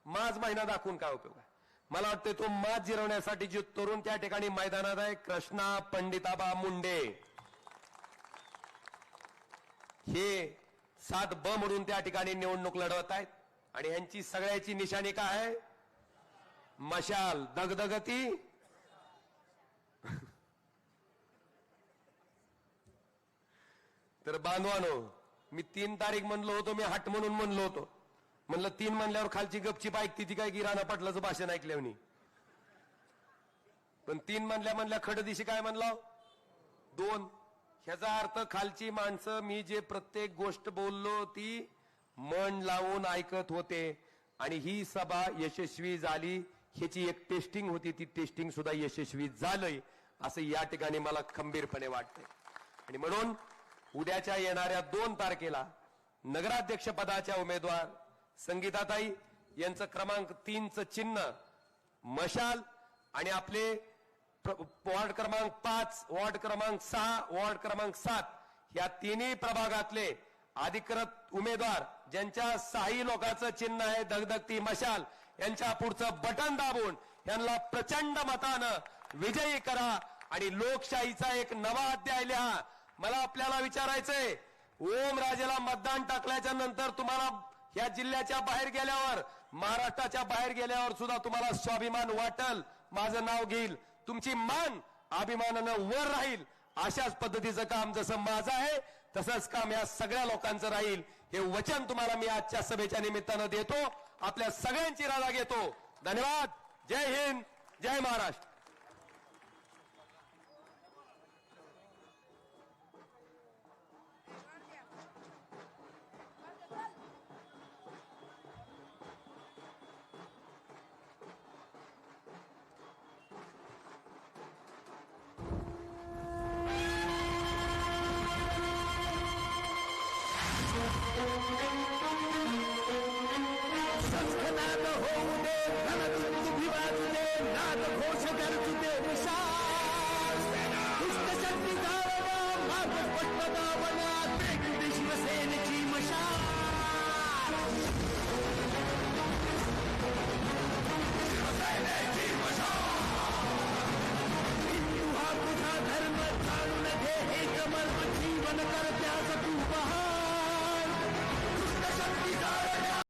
माज महिना दाखवून काय उपयोग आहे. मला वाटतं तो माज जिरवण्यासाठी जे तरुण त्या ठिकाणी मैदानात आहे, कृष्णा पंडिताबा मुंडे हे 7B म्हणून त्या ठिकाणी निवडणूक लढवत आहेत. आणि यांची सगळ्याची निशाणी काय आहे? मशाल, दगदगती. तर बांधवानो, मी 3 तारीख म्हणलो होतो, मी हट म्हणून म्हणलो होतो. म्हणलं 3 म्हणल्यावर खालची गपची ऐकती ती काय की राणा पाटलाचं भाषण ऐकल्यावनी. पण 3 म्हणल्या खडदिशी काय म्हणलं 2. ह्याचा अर्थ खालची माणसं मी जे प्रत्येक गोष्ट बोललो ती मन लावून ऐकत होते. आणि ही सभा यशस्वी झाली, ह्याची एक टेस्टिंग होती, ती टेस्टिंग सुद्धा यशस्वी झालंय असं या ठिकाणी मला खंबीरपणे वाटतंय. आणि म्हणून उद्याच्या येणाऱ्या 2 तारखेला नगराध्यक्ष पदाच्या उमेदवार संगीताताई यांचं क्रमांक 3चं चिन्ह मशाल आणि आपले वॉर्ड क्रमांक 5, वॉर्ड क्रमांक 6, वॉर्ड क्रमांक 7 या तिन्ही प्रभागातले अधिकृत उमेदवार ज्यांच्या 6 लोकांचं चिन्ह आहे दगदगती मशाल, यांच्या पुढचं बटन दाबून यांना प्रचंड मतानं विजयी करा आणि लोकशाहीचा एक नवा अध्याय लिहा. मला आपल्याला विचारायचंय, ओम राजेला मतदान टाकल्याच्या नंतर तुम्हाला या जिल्ह्याच्या बाहेर गेल्यावर, महाराष्ट्राच्या बाहेर गेल्यावर सुद्धा तुम्हाला स्वाभिमान वाटल, माझं नाव घेईल, तुमची मान अभिमानानं वर राहील. अशाच पद्धतीचं काम जसं माझं आहे तसंच काम या सगळ्या लोकांचं राहील. हे वचन तुम्हाला मी आजच्या सभेच्या निमित्तानं देतो. आपल्या सगळ्यांची रजा घेतो. धन्यवाद. जय हिंद, जय महाराष्ट्र. नाद होऊ दे, रणधुंद भिवाजू दे, नाद घोष गरजू दे विशाल. दुष्ट शक्ती जावना, मागच पट्ट दावना, पेटू शिवसेनेची मशाल. शिवसेनेची मशाल. हिंदू हा तुझा धर्म, जाणून घे हे कमर्म जीवन कर.